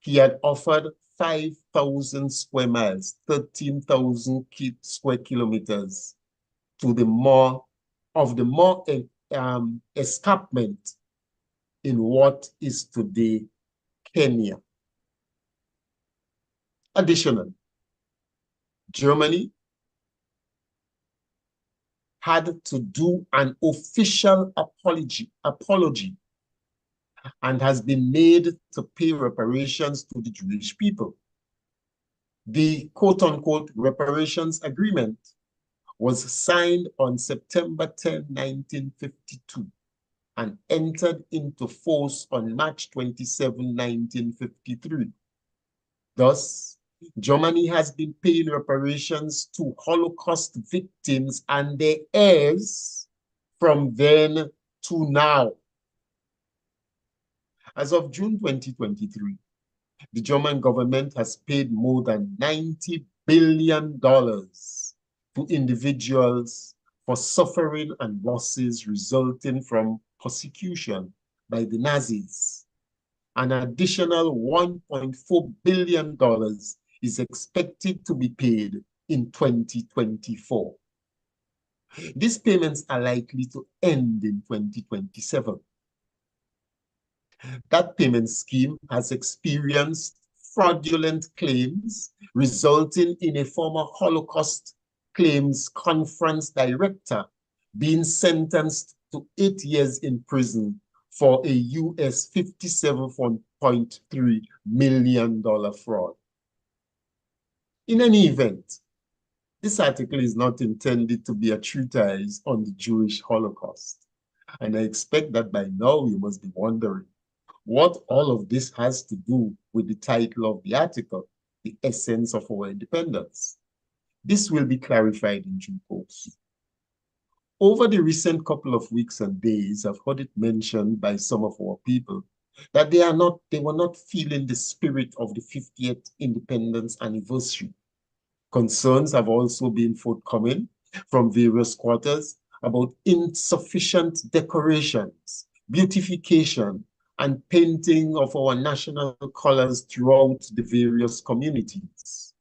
he had offered 5,000 square miles, 13,000 square kilometers to the More escarpment in what is today Kenya. Additionally, Germany had to do an official apology and has been made to pay reparations to the Jewish people. The quote-unquote reparations agreement was signed on September 10, 1952, and entered into force on March 27, 1953. Thus, Germany has been paying reparations to Holocaust victims and their heirs from then to now. As of June 2023, the German government has paid more than $90 billion to individuals for suffering and losses resulting from persecution by the Nazis. An additional $1.4 billion is expected to be paid in 2024. These payments are likely to end in 2027. That payment scheme has experienced fraudulent claims, resulting in a former Holocaust Claims Conference director being sentenced to 8 years in prison for a US $57.3 million fraud. In any event, this article is not intended to be a treatise on the Jewish Holocaust, and I expect that by now you must be wondering what all of this has to do with the title of the article, The Essence of Our Independence. This will be clarified in due course. Over the recent couple of weeks and days, I've heard it mentioned by some of our people that they were not feeling the spirit of the 50th independence anniversary. Concerns have also been forthcoming from various quarters about insufficient decorations, beautification, and painting of our national colors throughout the various communities.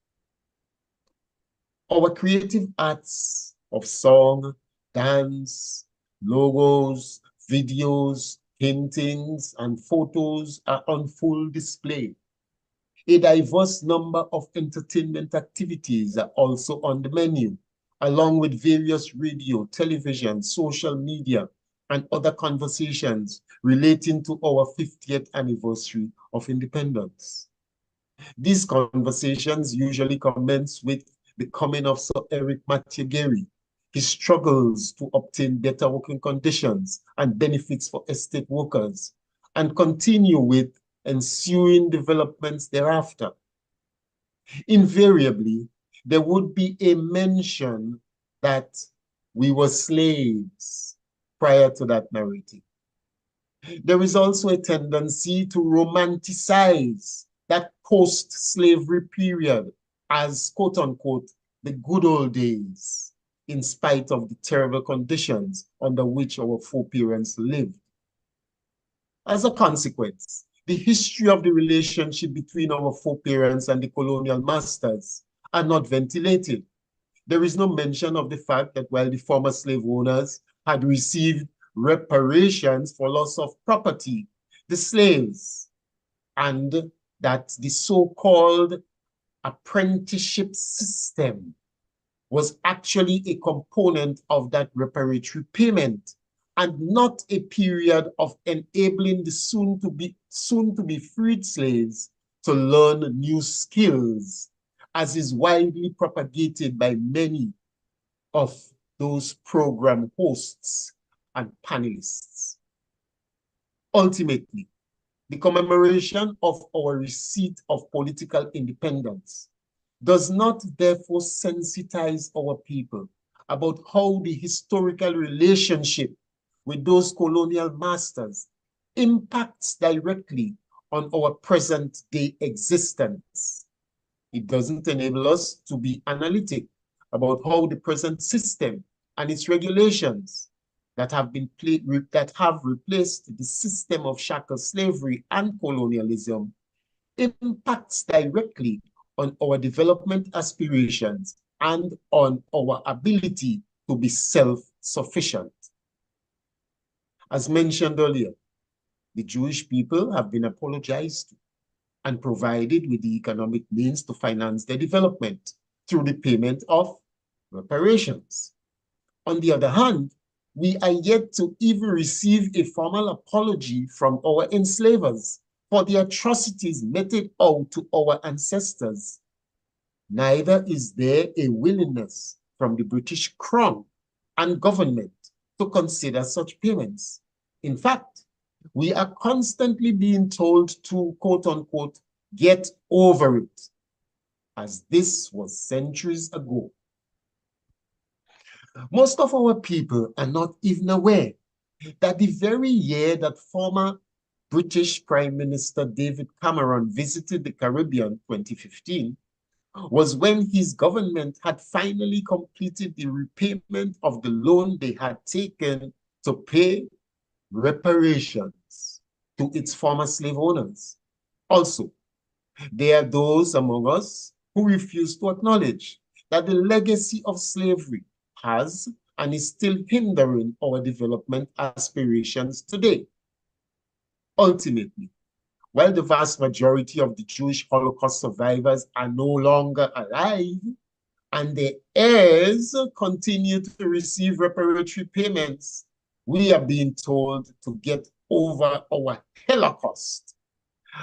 Our creative arts of song, dance, logos, videos, paintings, and photos are on full display. A diverse number of entertainment activities are also on the menu, along with various radio, television, social media, and other conversations relating to our 50th anniversary of independence. These conversations usually commence with the coming of Sir Eric Matthew Gerry, his struggles to obtain better working conditions and benefits for estate workers, and continue with ensuing developments thereafter. Invariably, there would be a mention that we were slaves prior to that narrative. There is also a tendency to romanticize that post-slavery period as, quote unquote, the good old days, in spite of the terrible conditions under which our foreparents lived. As a consequence, the history of the relationship between our foreparents and the colonial masters are not ventilated. There is no mention of the fact that while the former slave owners had received reparations for loss of property, the slaves, and that the so-called apprenticeship system was actually a component of that reparatory payment, and not a period of enabling the soon to be freed slaves to learn new skills, as is widely propagated by many of those program hosts and panelists. Ultimately, the commemoration of our receipt of political independence does not therefore sensitize our people about how the historical relationship with those colonial masters impacts directly on our present day existence. It doesn't enable us to be analytic about how the present system and its regulations that have replaced the system of chattel slavery and colonialism impacts directly on our development aspirations and on our ability to be self-sufficient. As mentioned earlier, the Jewish people have been apologized to and provided with the economic means to finance their development through the payment of reparations. On the other hand, we are yet to even receive a formal apology from our enslavers for the atrocities meted out to our ancestors. Neither is there a willingness from the British Crown and government to consider such payments. In fact, we are constantly being told to, quote unquote, Get over it, as this was centuries ago. Most of our people are not even aware that the very year that former British Prime Minister David Cameron visited the Caribbean, 2015, was when his government had finally completed the repayment of the loan they had taken to pay reparations to its former slave owners. Also, there are those among us who refuse to acknowledge that the legacy of slavery has and is still hindering our development aspirations today. Ultimately, while the vast majority of the Jewish Holocaust survivors are no longer alive, and their heirs continue to receive reparatory payments, we are being told to get over our Holocaust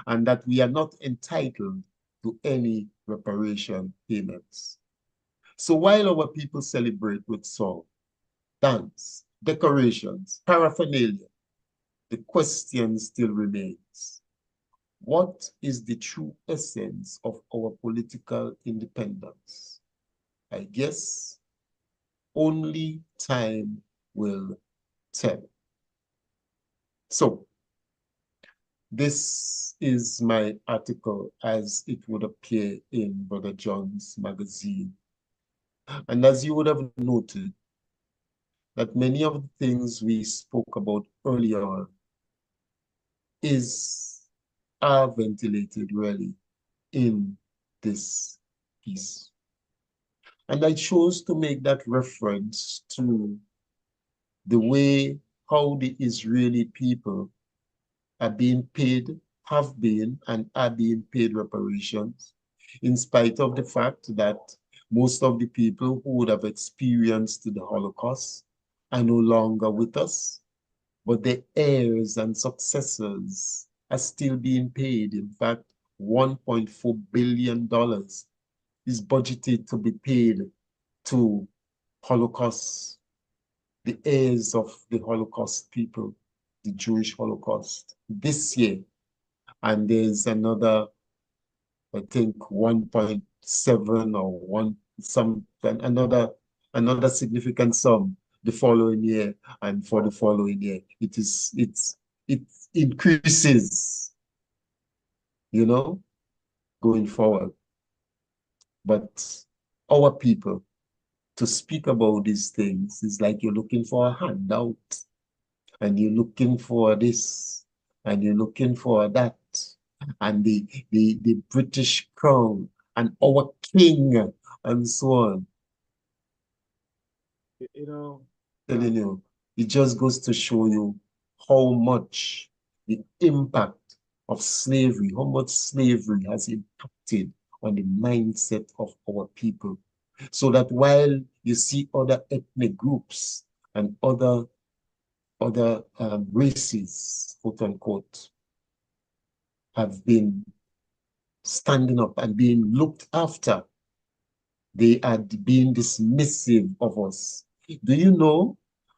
and that we are not entitled to any reparation payments. So while our people celebrate with song, dance, decorations, paraphernalia, the question still remains: what is the true essence of our political independence? I guess only time will tell. So this is my article as it would appear in Brother John's magazine. And as you would have noted, that many of the things we spoke about earlier are ventilated really in this piece. And I chose to make that reference to the way how the Israeli people are being paid, have been, and are being paid reparations, in spite of the fact that most of the people who would have experienced the Holocaust are no longer with us, but their heirs and successors are still being paid. In fact, $1.4 billion is budgeted to be paid to Holocaust, the heirs of the Holocaust people, the Jewish Holocaust, this year. And there's another, I think, 1.7 or another significant sum the following year, and for the following year. It increases, you know, going forward. But our people, to speak about these things is like you're looking for a handout, and you're looking for this, and you're looking for that, and the British crown, and our king, and so on. You know, Telling you, it just goes to show you how much the impact of slavery, how much slavery has impacted on the mindset of our people. So that while you see other ethnic groups and other races, quote unquote, have been standing up and being looked after, they are being dismissive of us. Do you know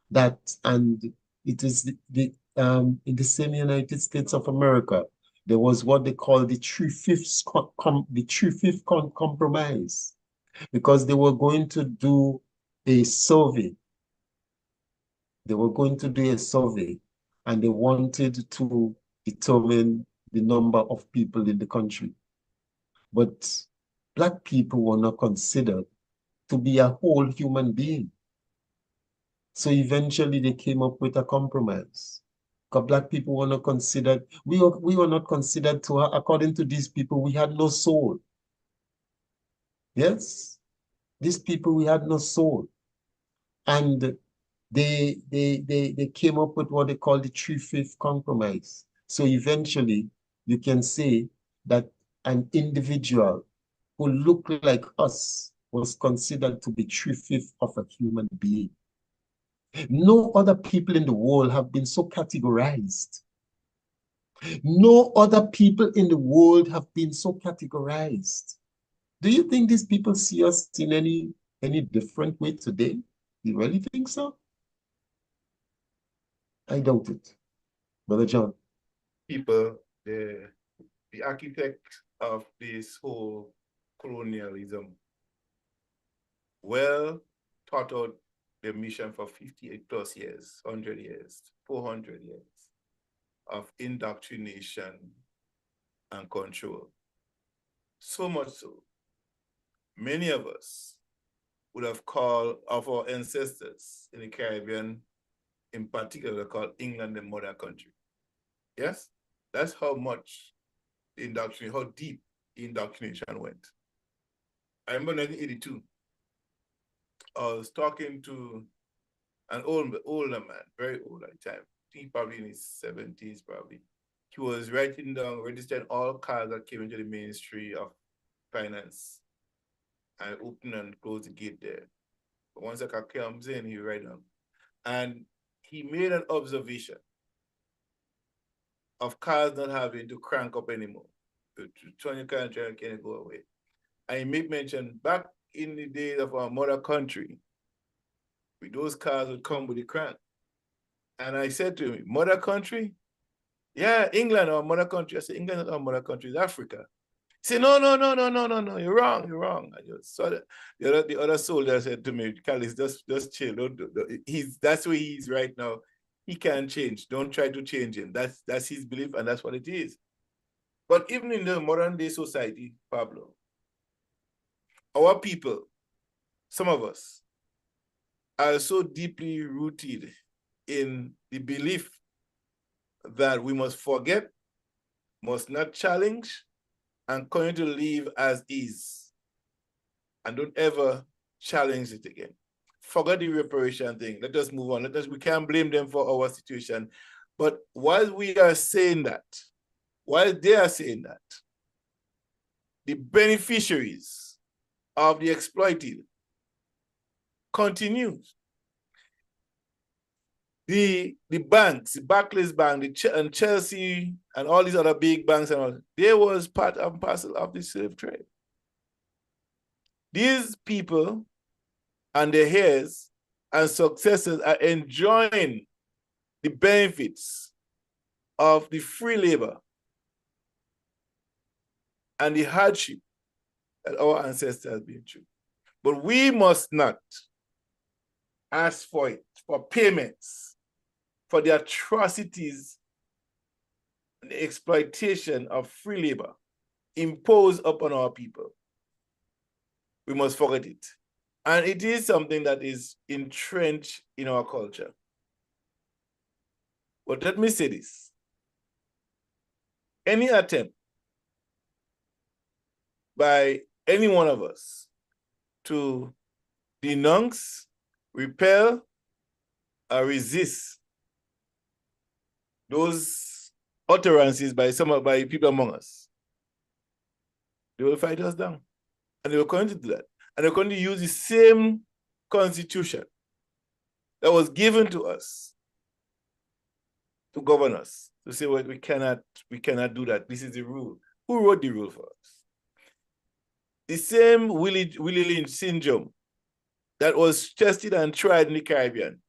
that, and it is in the same United States of America, there was what they call the Three-Fifths Compromise, because they were going to do a survey. They were going to do a survey, and they wanted to determine the number of people in the country. But Black people were not considered to be a whole human being. So eventually they came up with a compromise. Because Black people were not considered, we were not considered to, according to these people, we had no soul. Yes, these people, we had no soul. And they came up with what they call the Three-Fifths Compromise. So eventually you can say that an individual who looked like us was considered to be three-fifths of a human being. No other people in the world have been so categorized. No other people in the world have been so categorized. Do you think these people see us in any different way today? You really think so? I doubt it. Brother John. people, the architect of this whole colonialism. Well thought out the mission for 58 plus years, 100 years, 400 years of indoctrination and control. So much so, many of us would have called of our ancestors in the Caribbean, in particular, called England the mother country. Yes, that's how much the indoctrination, how deep the indoctrination went. I remember 1982, I was talking to an older man, very old at the time. He probably in his 70s, probably. He was writing down, registering all cars that came into the Ministry of Finance and open and close the gate there. But once a car comes in, he write down. And he made an observation of cars not having to crank up anymore. The 20 car can go away. And he made mention back in the days of our mother country, with those cars would come with the crank. And I said to him, mother country? Yeah, England, our mother country. I said, England is our mother country, it's Africa. He said, no, you're wrong. I just saw that. The other soldier said to me, Callis, just chill. That's where he is right now. He can't change. Don't try to change him. That's his belief, and that's what it is. But even in the modern day society, Pablo, our people, some of us, are so deeply rooted in the belief that we must forget, must not challenge, and continue to live as is. And don't ever challenge it again. Forget the reparation thing. Let us move on. We can't blame them for our situation. But while we are saying that, while they are saying that, the beneficiaries of the exploited continues. The banks, the Barclays Bank, and Chelsea, and all these other big banks, and all, they was part and parcel of the slave trade. These people and their heirs and successors are enjoying the benefits of the free labor and the hardship that our ancestors have been through. But we must not ask for it, for payments, for the atrocities and the exploitation of free labor imposed upon our people. We must forget it. And it is something that is entrenched in our culture. But let me say this. Any attempt by any one of us to denounce, repel, or resist those utterances by people among us, they will fight us down. And they will continue to do that. And they're going to use the same constitution that was given to us to govern us, to say, well, we cannot do that. This is the rule. Who wrote the rule for us? The same Willie Lynch syndrome that was tested and tried in the Caribbean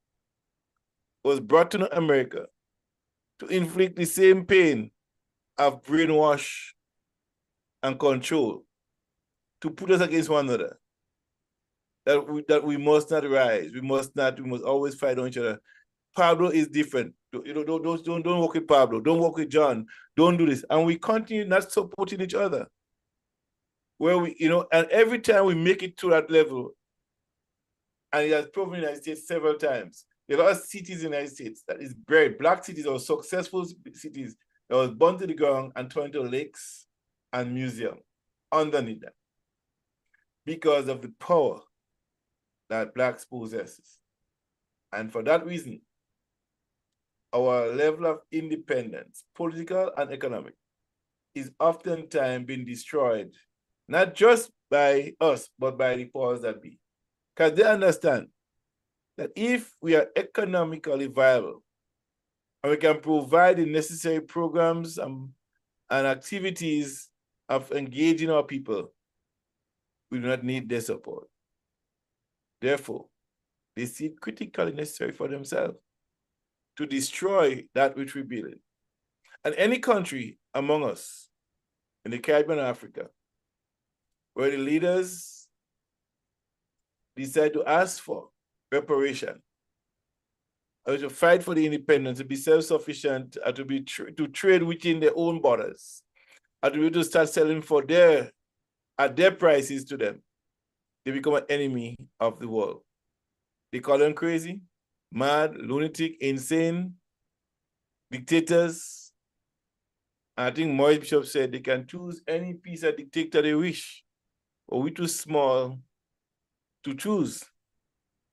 was brought to America to inflict the same pain of brainwash and control, to put us against one another. That we must not rise. We must always fight on each other. Pablo is different. Don't work with Pablo. Don't work with John. Don't do this. And we continue not supporting each other. Where and every time we make it to that level, and it has proven in the United States several times, there are cities in the United States that is buried. Black cities or successful cities that was burned to the ground and turned into lakes and museums underneath that, because of the power that Blacks possesses. And for that reason, our level of independence, political and economic, is oftentimes being destroyed, not just by us, but by the powers that be. Because they understand that if we are economically viable, and we can provide the necessary programs and activities of engaging our people, we do not need their support. Therefore, they see it critically necessary for themselves to destroy that which we build. And any country among us in the Caribbean and Africa, where the leaders decide to ask for reparation, or to fight for the independence, to be self-sufficient, to trade within their own borders, and to be able to start selling at their prices to them, they become an enemy of the world. They call them crazy, mad, lunatic, insane, dictators. I think Maurice Bishop said they can choose any piece of dictator they wish, but we're too small to choose.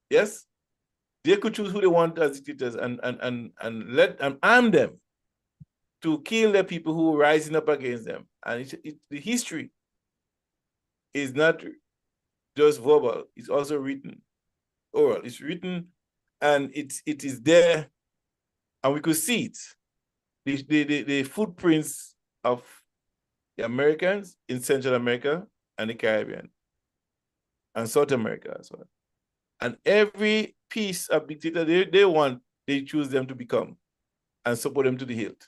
Yes? They could choose who they want as dictators and arm them to kill the people who are rising up against them. And the history is not just verbal, it's also written, oral. It's written and it is there, and we could see it. The footprints of the Americans in Central America and the Caribbean and South America as well. And every piece of dictator they want, they choose them to become and support them to the hilt,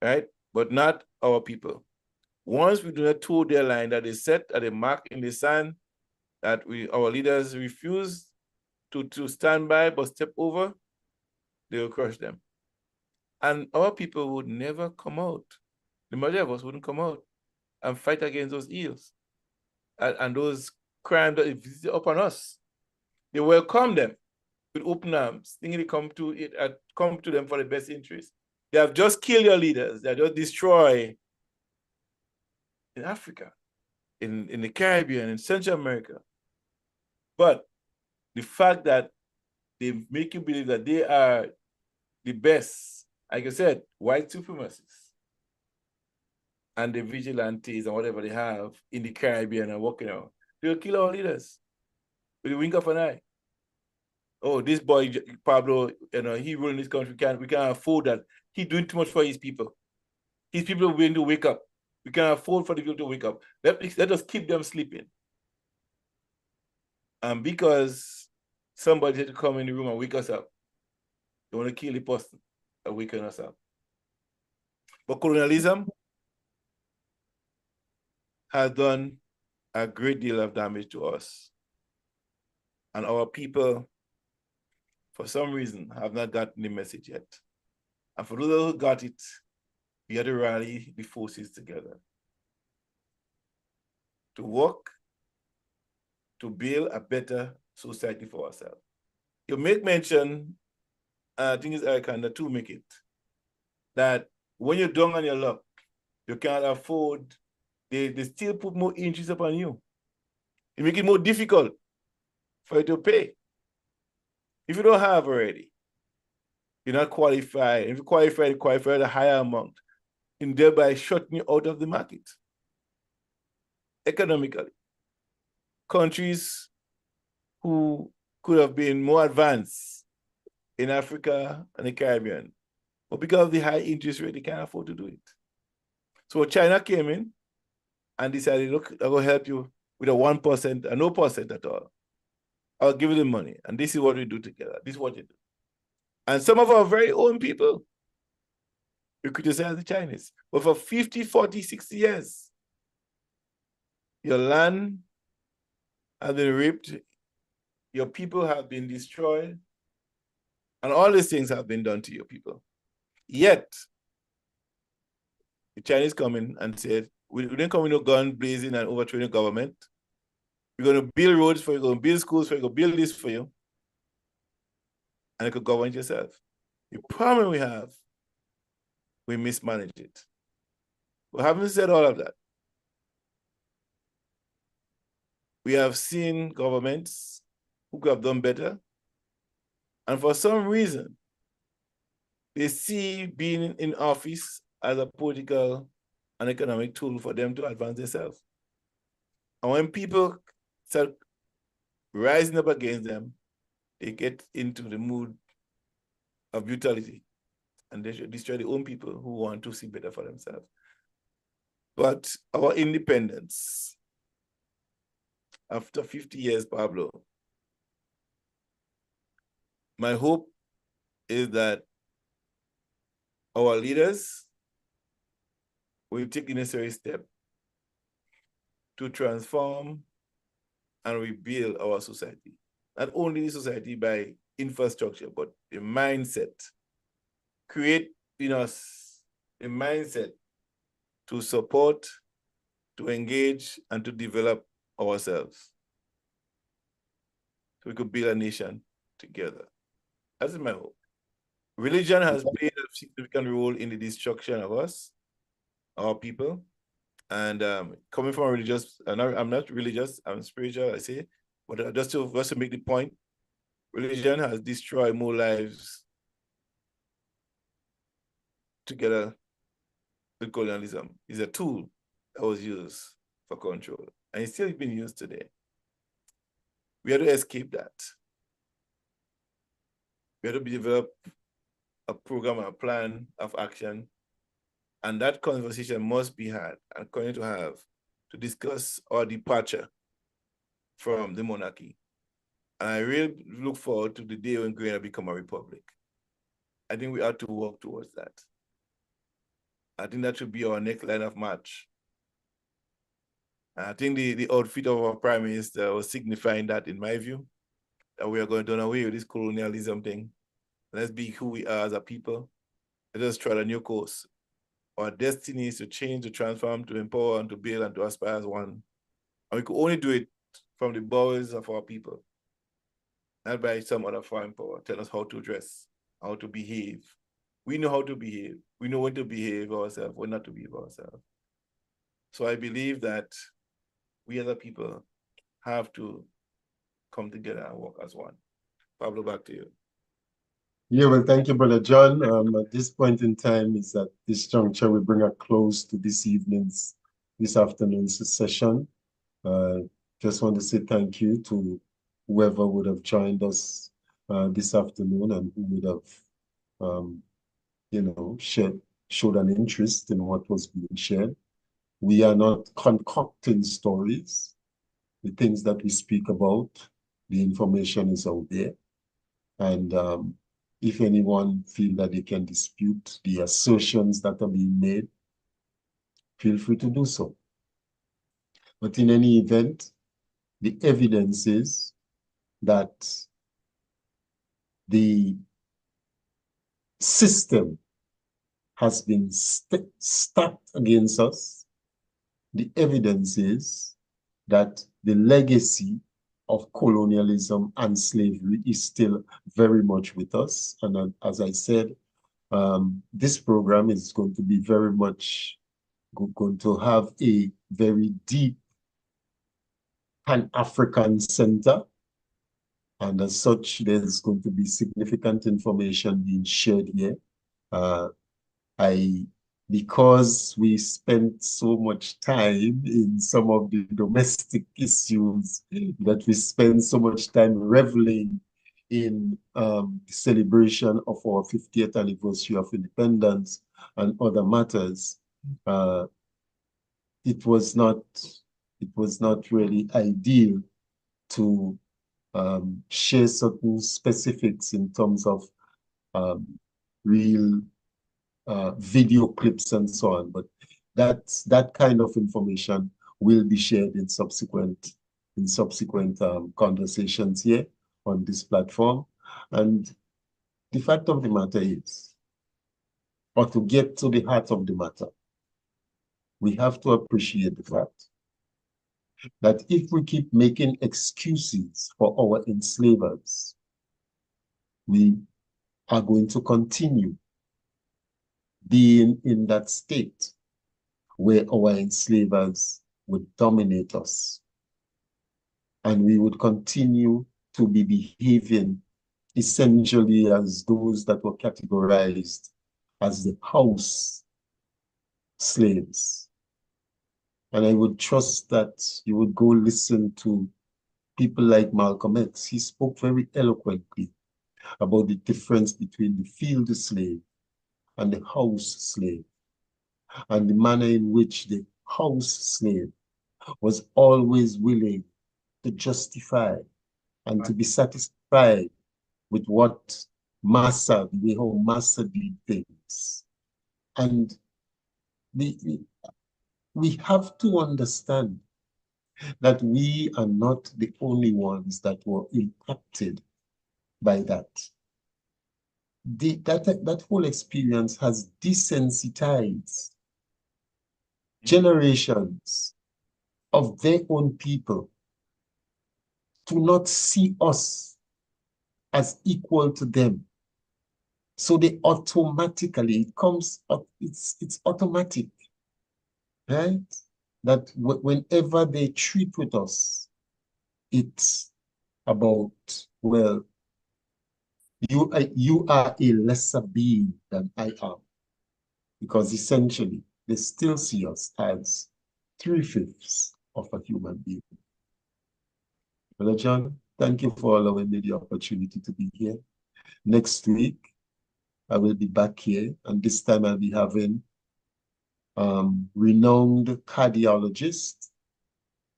right? But not our people. Once we do not toe their line that is set at a mark in the sand, that our leaders refuse to stand by but step over, they will crush them. And our people would never come out. The majority of us wouldn't come out and fight against those ills and those crimes that is visited upon us. They welcome them with open arms, thinking they come to them for the best interest. They have just killed your leaders. They have just destroyed in Africa, in the Caribbean, in Central America. But the fact that they make you believe that they are the best, like I said, white supremacists and the vigilantes and whatever they have in the Caribbean and working out, they'll kill our leaders with a wink of an eye. Oh, this boy, Pablo, he ruling this country, we can't afford that. He's doing too much for his people. His people are willing to wake up. We can't afford for the people to wake up. Let us keep them sleeping. And because somebody had to come in the room and wake us up, they want to kill the person and waken us up. But colonialism has done a great deal of damage to us. And our people, for some reason, have not gotten the message yet. And for those who got it, we had to rally the forces together to work to build a better society for ourselves. You make mention, I think it's Eric to make it, that when you're down on your luck, you can't afford, they still put more interest upon you. It make it more difficult for you to pay. If you don't have already, you're not qualified. If you qualify at a higher amount, and thereby shutting you out of the market. Economically, countries who could have been more advanced in Africa and the Caribbean, but because of the high interest rate, they can't afford to do it. So China came in and decided, look, I will help you with a 1% and no percent at all. I'll give you the money, and this is what we do together. This is what you do. And some of our very own people, we criticize the Chinese, but for 50, 40, 60 years, your land has been raped, your people have been destroyed, and all these things have been done to your people. Yet, the Chinese come in and said, we didn't come in with gun blazing and overthrowing the government. We're going to build roads for you, we're going to build schools for you, we're going to build this for you, and you could govern it yourself. The problem we have, we mismanage it. But having said all of that, we have seen governments who could have done better, and for some reason, they see being in office as a political and economic tool for them to advance themselves. And when people start rising up against them, they get into the mood of brutality, and they should destroy their own people who want to see better for themselves. But our independence, after 50 years, Pablo, my hope is that our leaders we take the necessary step to transform and rebuild our society. Not only the society by infrastructure, but the mindset. Create in us a mindset to support, to engage, and to develop ourselves. So we could build a nation together. That's my hope. Religion has played a significant role in the destruction of us, our people. And coming from a religious, I'm not religious, I'm spiritual, I say, but just to make the point, religion has destroyed more lives together with colonialism. It's a tool that was used for control, and it's still being used today. We have to escape that. We have to develop a program, a plan of action, and that conversation must be had and continue to have to discuss our departure from the monarchy. And I really look forward to the day when Guyana become a republic. I think we have to work towards that. I think that should be our next line of march. And I think the outfit of our prime minister was signifying that, in my view, that we are going to do away with this colonialism thing. Let's be who we are as a people. Let us try a new course. Our destiny is to change, to transform, to empower, and to build, and to aspire as one. And we could only do it from the bowels of our people, not by some other foreign power tell us how to dress, how to behave. We know how to behave. We know when to behave ourselves, when not to behave ourselves. So I believe that we as a people have to come together and work as one. Pablo, back to you. Yeah, well, thank you, Brother John. At this point in time, is at this juncture, we bring a close to this afternoon's session. Just want to say thank you to whoever would have joined us this afternoon and who would have, showed an interest in what was being shared. We are not concocting stories. The things that we speak about, the information is out there. And if anyone feel that they can dispute the assertions that are being made, feel free to do so. But in any event, the evidence is that the system has been stacked against us. The evidence is that the legacy of colonialism and slavery is still very much with us. And as I said, this program is going to be very much going to have a very deep Pan-African center. And as such, there's going to be significant information being shared here. Because we spent so much time in some of the domestic issues, that we spend so much time reveling in the celebration of our 50th anniversary of independence and other matters, it was not really ideal to share certain specifics in terms of real video clips and so on, but that kind of information will be shared in subsequent conversations here on this platform. And the fact of the matter is, or to get to the heart of the matter, we have to appreciate the fact that if we keep making excuses for our enslavers, we are going to continue being in that state where our enslavers would dominate us. And we would continue to be behaving essentially as those that were categorized as the house slaves. And I would trust that you would go listen to people like Malcolm X. He spoke very eloquently about the difference between the field slave and the house slave, and the manner in which the house slave was always willing to justify and to be satisfied with what Massa, the way how Massa did things. And we have to understand that we are not the only ones that were impacted by that. That whole experience has desensitized generations of their own people to not see us as equal to them. So they automatically, it's automatic, right? That whenever they treat with us, it's about, well, you are a lesser being than I am. Because essentially, they still see us as 3/5 of a human being. Brother John, thank you for allowing me the opportunity to be here. Next week, I will be back here, and this time I'll be having renowned cardiologist,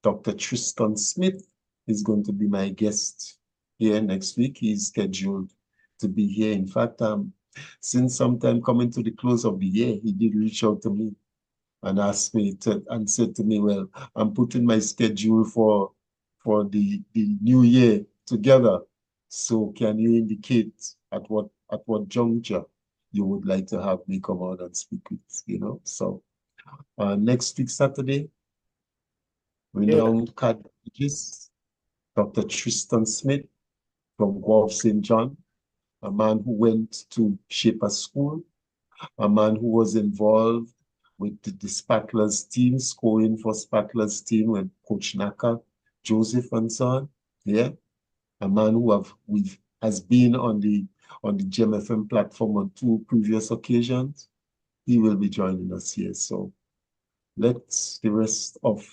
Dr. Tristan Smith is going to be my guest here next week. He's scheduled to be here. In fact, since sometime coming to the close of the year, he did reach out to me and asked me and said to me, well, I'm putting my schedule for the new year together. So can you indicate at what juncture you would like to have me come out and speak with, So next week, Saturday, renowned cardiologist, Dr. Tristan Smith from Guelph St. John, a man who went to Shaper School, a man who was involved with the Spatlers team, scoring for Spatlers team with Coach Naka, Joseph and so on. Yeah. A man who has been on the Gem FM platform on 2 previous occasions. He will be joining us here. So let the rest of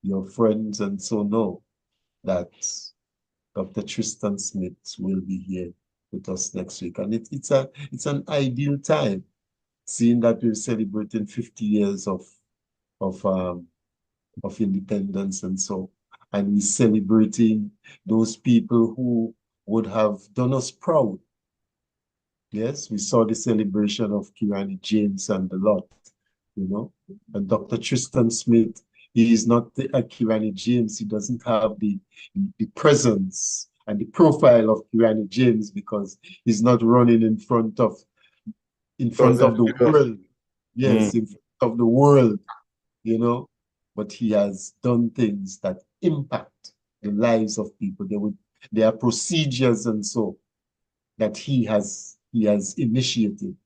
your friends and so know that Dr. Tristan Smith will be here with us next week. And it's an ideal time, seeing that we're celebrating 50 years of independence and so, and we're celebrating those people who would have done us proud. Yes, we saw the celebration of Kirani James and the lot, and Dr. Tristan Smith, he is not a Kirani James. He doesn't have the presence and the profile of Kirani James because he's not running in front of the world. Yes, in front of the world, but he has done things that impact the lives of people. There are procedures and so that he has initiated,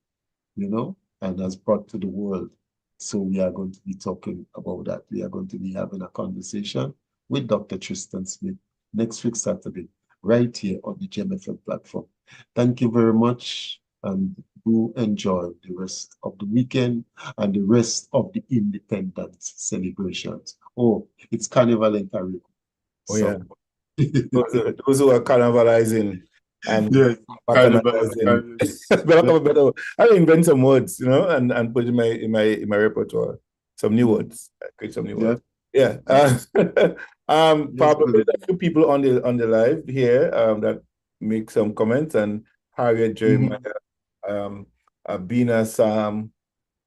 and has brought to the world. So we are going to be talking about that. We are going to be having a conversation with Dr. Tristan Smith next week, Saturday, right here on the Gem FM platform. Thank you very much, and do enjoy the rest of the weekend and the rest of the independence celebrations. Oh, it's Carnival in Caribbean. Oh, yeah. Those who are carnivalizing and yes, patronizing. I'll invent some words, and put in my repertoire. Some new words. Create some new words. Yeah. Probably a few people on the live here that make some comments, and Harriet, Jeremiah, Abina, Sam,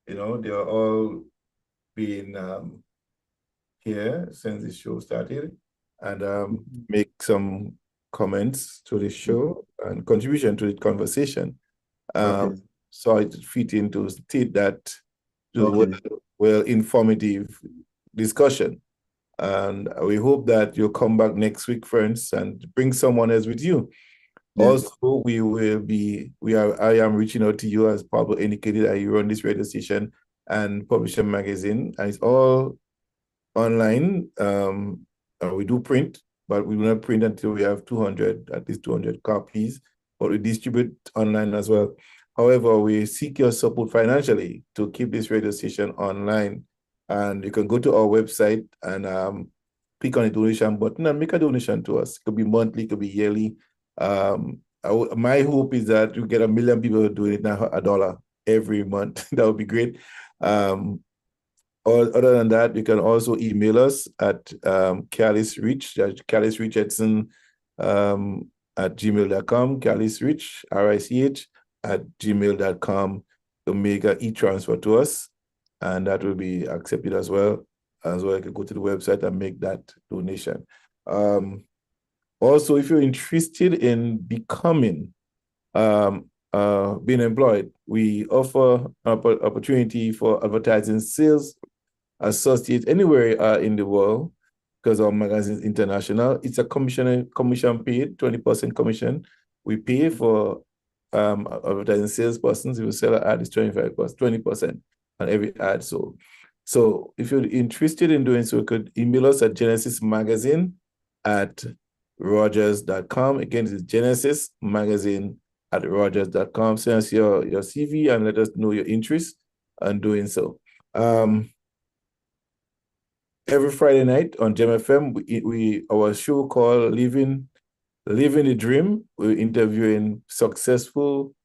they are all been here since the show started, and make some comments to the show and contribution to the conversation. So it fit into state that well informative discussion. And we hope that you'll come back next week, friends, and bring someone else with you. Yes. Also, I am reaching out to you, as Pablo indicated, that you run this radio station and publish a magazine, and it's all online. We do print, but we will not print until we have at least 200 copies, but we distribute online as well. However, we seek your support financially to keep this radio station online. And you can go to our website and click on the donation button and make a donation to us. It could be monthly, it could be yearly. My hope is that you get 1 million people doing it now, $1 every month. That would be great. Other than that, you can also email us at carelessrich@gmail.com, carelessrich@gmail.com, to make an e-transfer to us. and that will be accepted as well. As well, you can go to the website and make that donation. Also, if you're interested in becoming being employed, we offer an opportunity for advertising sales associates anywhere in the world, because our magazine is international. It's a commission paid, 20% commission. We pay for advertising salespersons. If you sell an ad, it's 20% on every ad sold. So if you're interested in doing so, you could email us at genesismagazine@rogers.com. Again, it's genesismagazine@rogers.com. Send us your CV and let us know your interest in doing so. Every Friday night on Gem FM, we our show called Living the Dream. We're interviewing successful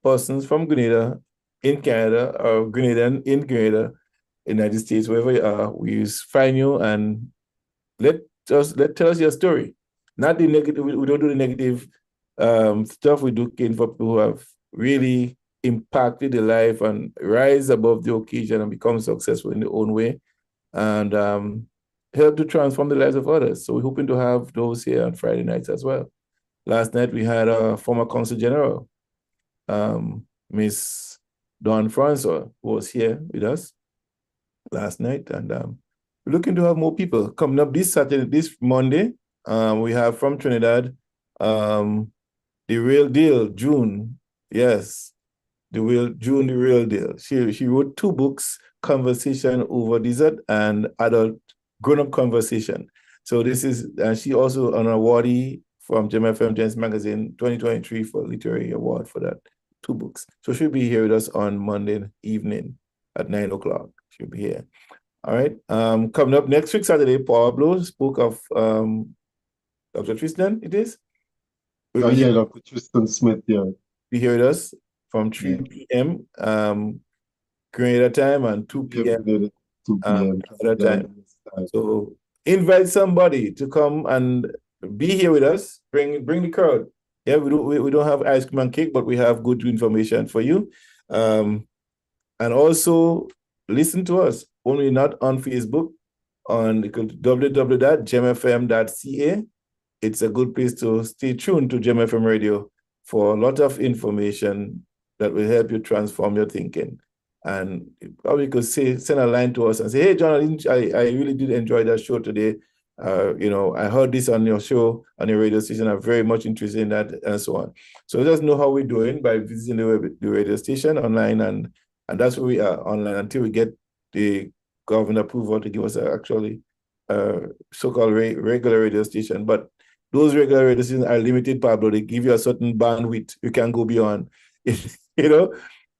persons from Grenada in Canada, or Grenadian in Grenada, United States, wherever you are. We find you and tell us your story. Not the negative. We don't do the negative stuff. We do for people who have really impacted their life and rise above the occasion and become successful in their own way, and help to transform the lives of others. So we're hoping to have those here on Friday nights as well. Last night we had a former Consul General, Miss Dawn Francois, who was here with us last night, and we're looking to have more people coming up this Monday. We have from Trinidad, The Real Deal, June. Yes, The Real Deal. She wrote 2 books, Conversation Over Dessert and Adult Grown-Up Conversation. So this is, she also an awardee from Gem FM Genesis Magazine 2023 for Literary Award for that 2 books. So she'll be here with us on Monday evening at 9 o'clock. She'll be here. All right. Coming up next week, Saturday, Pablo spoke of Dr. Tristan, it is? Yeah, Dr. Tristan Smith, yeah. Be here with us from 3 p.m. Grenada time and 2 p.m. 2 p.m. Canada time. So invite somebody to come and be here with us. Bring the crowd. Yeah, we don't have ice cream and cake, but we have good information for you. And also listen to us, only not on Facebook, on www.gemfm.ca. It's a good place to stay tuned to Gem FM Radio for a lot of information that will help you transform your thinking. And probably could send a line to us and say, hey, John, I really did enjoy that show today. I heard this on your show, on your radio station. I'm very much interested in that, and so on. So let us know how we're doing by visiting the radio station online, and that's where we are online until we get the government approval to give us actually so-called regular radio station. But those regular radio stations are limited, Pablo. They give you a certain bandwidth. You can't go beyond.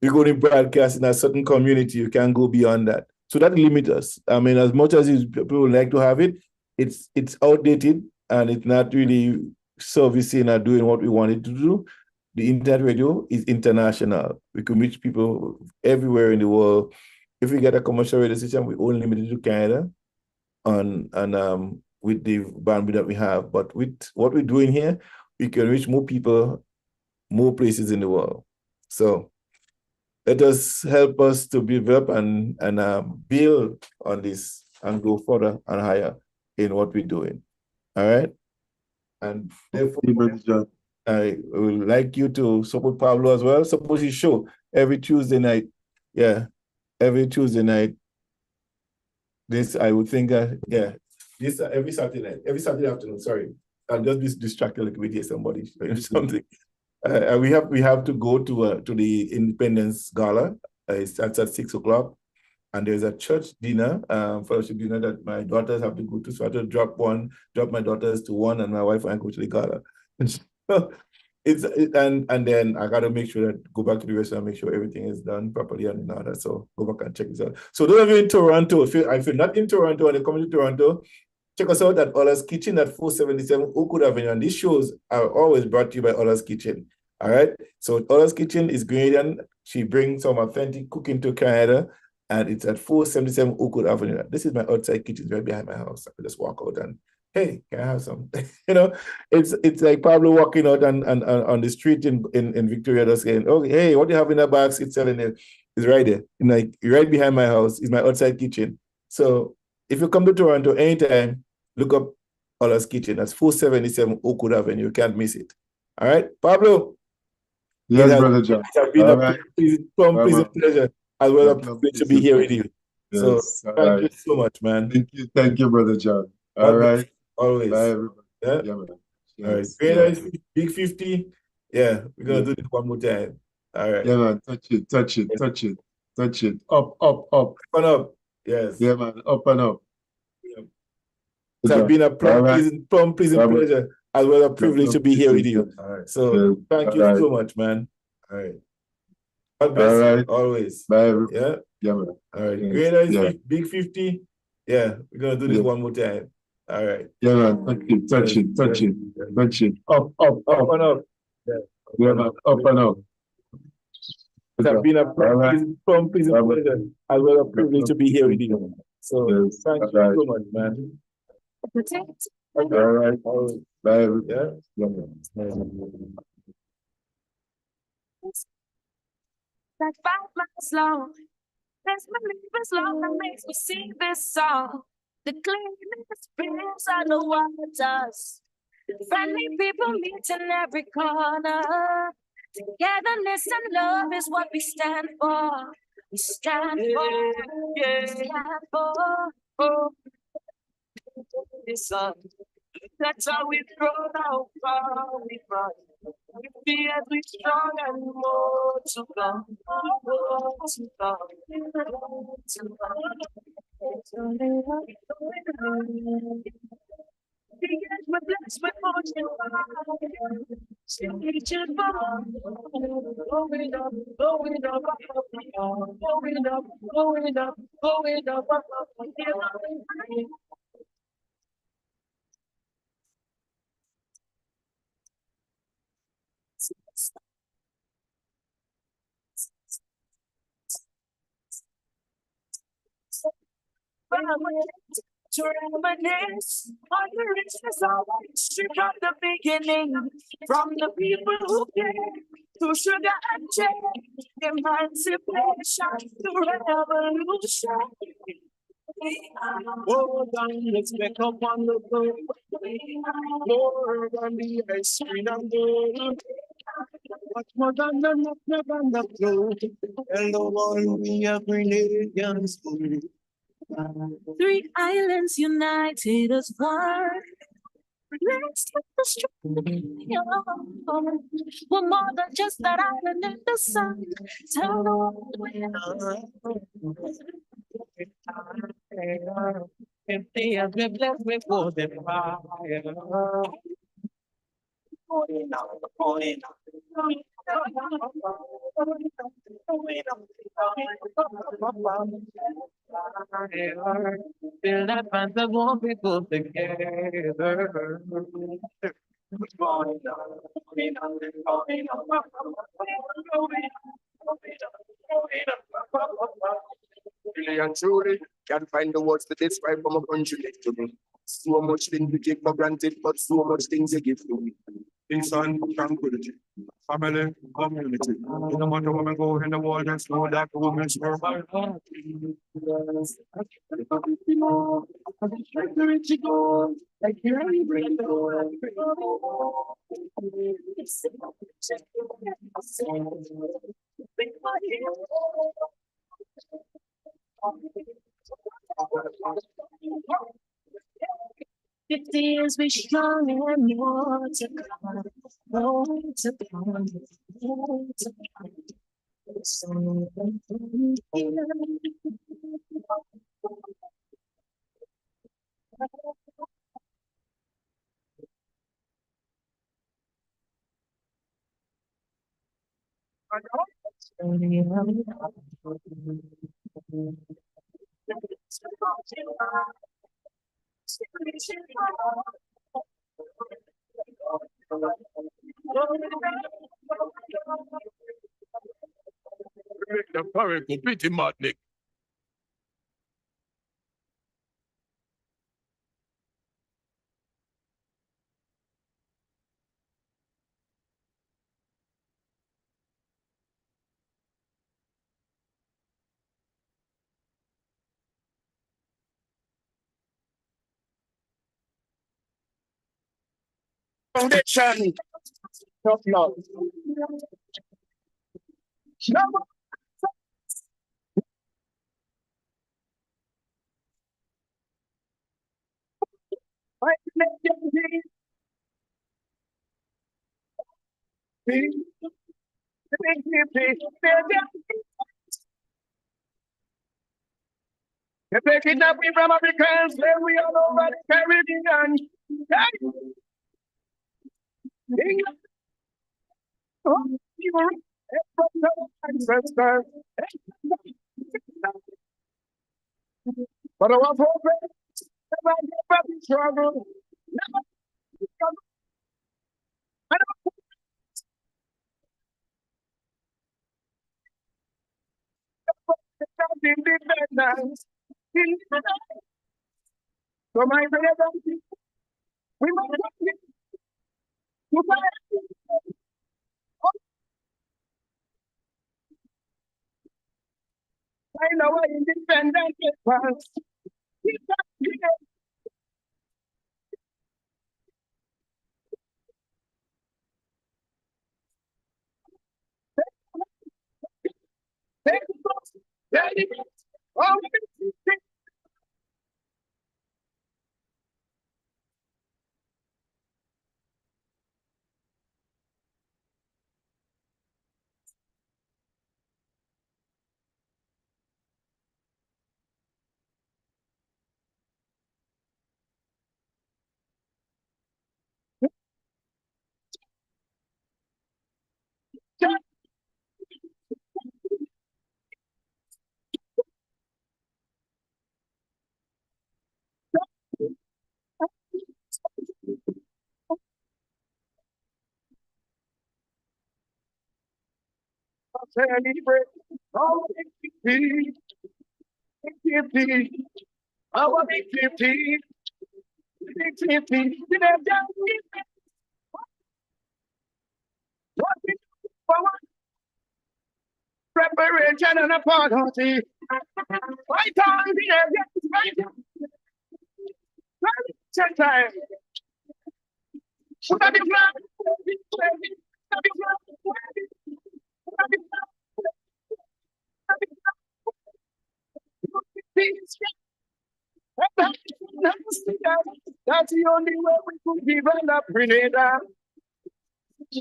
You go to broadcast in a certain community, you can't go beyond that. So that limits us. I mean, as much as people would like to have it, it's outdated and it's not really servicing or doing what we want it to do. The internet radio is international. We can reach people everywhere in the world. If we get a commercial radio station, we only limit it to Canada and with the bandwidth that we have. But with what we're doing here, we can reach more people, more places in the world. So let us help us to develop and build on this and go further and higher in what we're doing. All right? And therefore, I would like you to support Pablo as well. Support his show every Tuesday night. Yeah, every Tuesday night. This, I would think, this every Saturday night, every Saturday afternoon, sorry. I'll just be distracted like we hear somebody something. We have to go to the Independence Gala. It starts at 6 o'clock, and there's a church dinner, fellowship dinner that my daughters have to go to. So I have to drop my daughters to one, and my wife and I go to the gala. And then I got to make sure that go back to the restaurant, make sure everything is done properly and all that. So go back and check this out. So those of you in Toronto, if you're not in Toronto and you're coming to Toronto, check us out at Ola's Kitchen at 477 Oakwood Avenue. And these shows are always brought to you by Ola's Kitchen. All right. So Ola's Kitchen is Grenadian. She brings some authentic cooking to Canada, and it's at 477 Oakwood Avenue. This is my outside kitchen, it's right behind my house. I could just walk out and, hey, can I have some? It's like Pablo walking out on the street in Victoria, just saying, oh, hey, what do you have in that box? It's selling it. It's right there. Like right behind my house is my outside kitchen. So if you come to Toronto anytime, look up Ola's Kitchen. That's 477 Oakwood Avenue. You can't miss it. All right, Pablo. Yes, Brother John. It has been All a right. pleasant pleasure as well a privilege to be here with you. So Yes. thank you so much, man. Thank you, Brother John. All God bless right. you, always. Bye, everybody. Yeah. Yeah, man. All right. Yes. Great Yeah. Eyes Big 50. Yeah, we're gonna do this one more time. All right. Yeah, man. Touch it, touch it, touch it, touch it. Up, up, up. Up and up. Yes. Yeah, man. Up and up. It has been a All right. pleasant pleasure as well a privilege to be here with you. All right. So thank you so much, man. All right. God bless All you right. always. Bye, everybody. Yeah. Yeah, man. All right. Yes. Great Eyes Yeah. Big 50. Yeah, we're gonna do this Yeah. one more time. All right. Yeah, man. Touch it, touch it, touch it, touch it. Up, up, Up up. and up. Yeah, man. Up and up. It has been a pleasant All right. pleasure as well a privilege to be here with you. So Yes. thank you so much, man. All right. Bye, everybody. Yeah. Yeah, man. Like 5 miles long. There's believers long that makes me sing this song. The cleanest spills on the waters. Friendly people meet in every corner. Togetherness and love is what we stand for. We stand for. Yeah. We stand for. Oh. This song. That's how we've grown, how far we've run. We feel we strong and more to come. More to come. More to come. Because we're blessed with fortune. Reaching for going up, going up, going up, going up, going up, to reminisce on the richness of our history from the beginning, from the people who came to sugar and change, emancipation to revolution. More than let's make up on the floor, more than the ice cream and gold. Much more than the nutmeg and the clove, and the one we have Grenadians food. 3 islands united as one. Let's take the strong. We're more than just that island in the sun. Tell the world if they have been blessed before them fire. Feel that fans that won't be put together. Really and truly, can't find the words to describe from a country next to me. So much things we take for granted, but so much things they give to me. Peace and tranquility, family, community. No matter where we go in the world, there's no that woman's world. It feels we strong and more to come, more to come, more to come. The power completely maddening. Foundation. Tough love. No more. I make you you pick it up from Africans, then we all over the Caribbean. But I want hope, never give up in trouble. Never give up. I don't independence. So my brother, we must find our independence. Celebrate our big 50, our big 50, big 50, preparation and a party. Right on the right time. Should I be That's the only way we could develop Grenada. To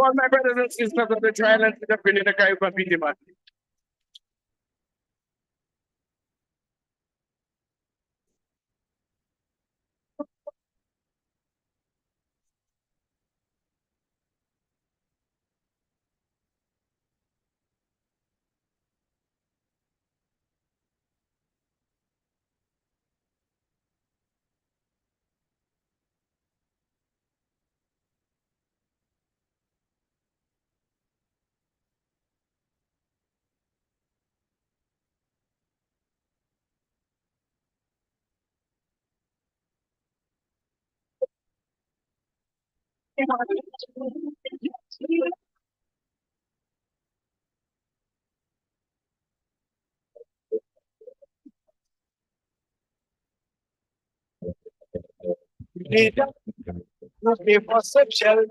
all my brothers and sisters of the trial and the Grenada Caribbean people. Looking for perception,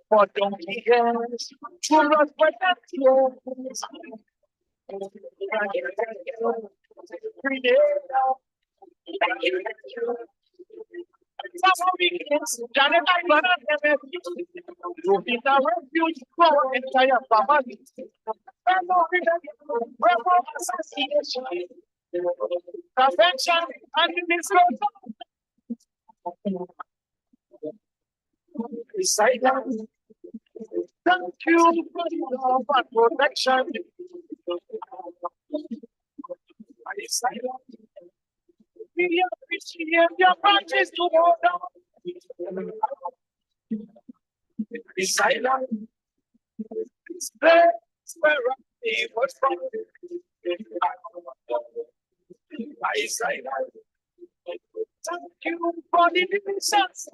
for donkey years, true love for that years. Some weekends, Janet, I run at them. To be the refuge for our entire family. Association, prevention, and administration. Silence. Thank you for the love and protection. We appreciate your practice to order. Silence. Where I was from. Silence. Thank you for the innocence.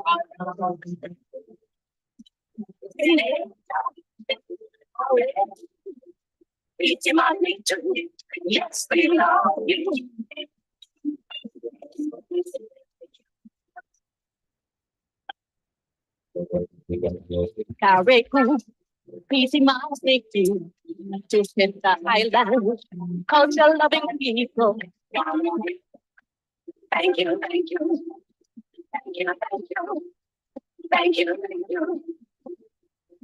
Yes, we love you. Carrico, peace in my city, to hit the island, culture loving people. Thank you, thank you, thank you, thank you, thank you, thank you.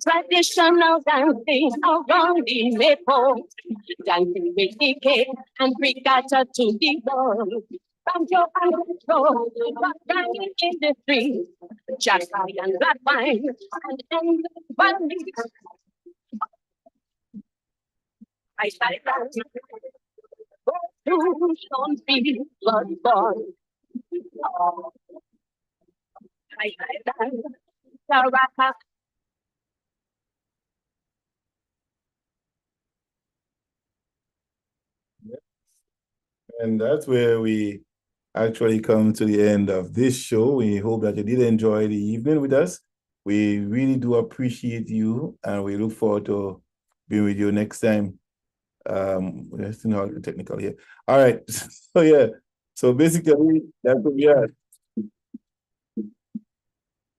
Traditional dancing around the maple, dancing with the king and regatta to the world. Banjo and control, banging in the street, jack and black wine, and endless bunny. I started dancing. Don't be blood born. I started dancing. Saraka. And that's where we actually come to the end of this show. We hope that you did enjoy the evening with us. We really do appreciate you, and we look forward to being with you next time. We're still not technical here. All right. So yeah. So basically, that's what we are.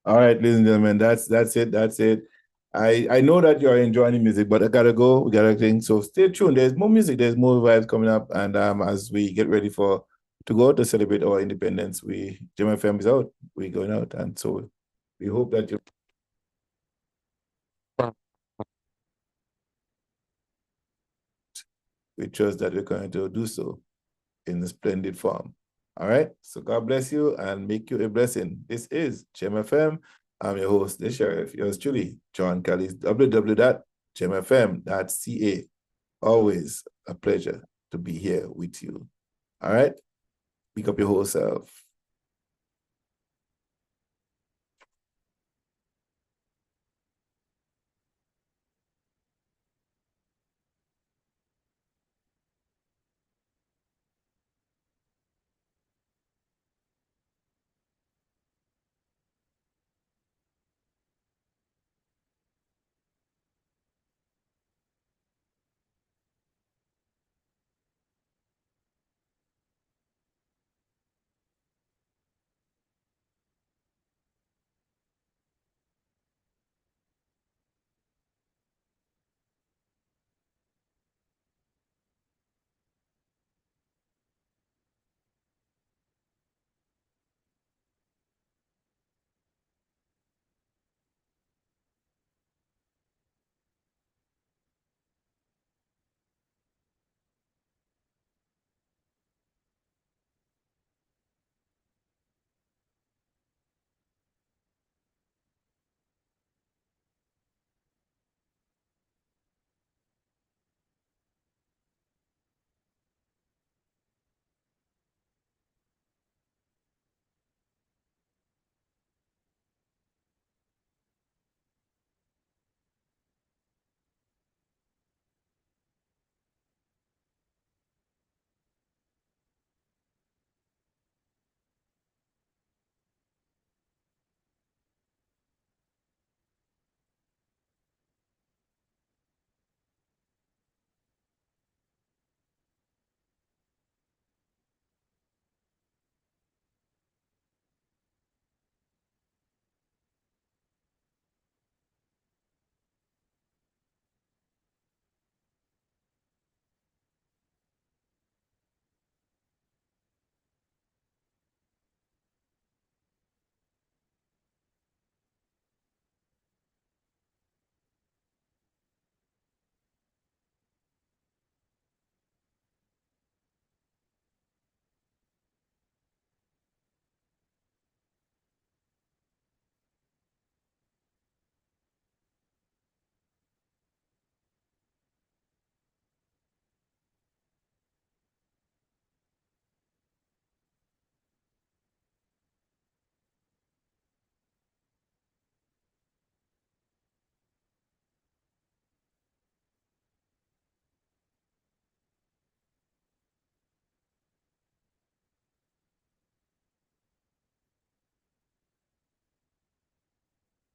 All right, ladies and gentlemen, that's it. That's it. I know that you're enjoying the music, but I gotta go. We gotta think. So stay tuned. There's more music. There's more vibes coming up, and as we get ready to go to celebrate our independence, Gem FM is out. We're going out, and so we hope that you. We trust that we're going to do so in a splendid form. All right. So God bless you and make you a blessing. This is Gem FM. I'm your host, the Sheriff. Yours truly, John Callis, www.gemfm.ca. Always a pleasure to be here with you. All right. Pick up your whole self.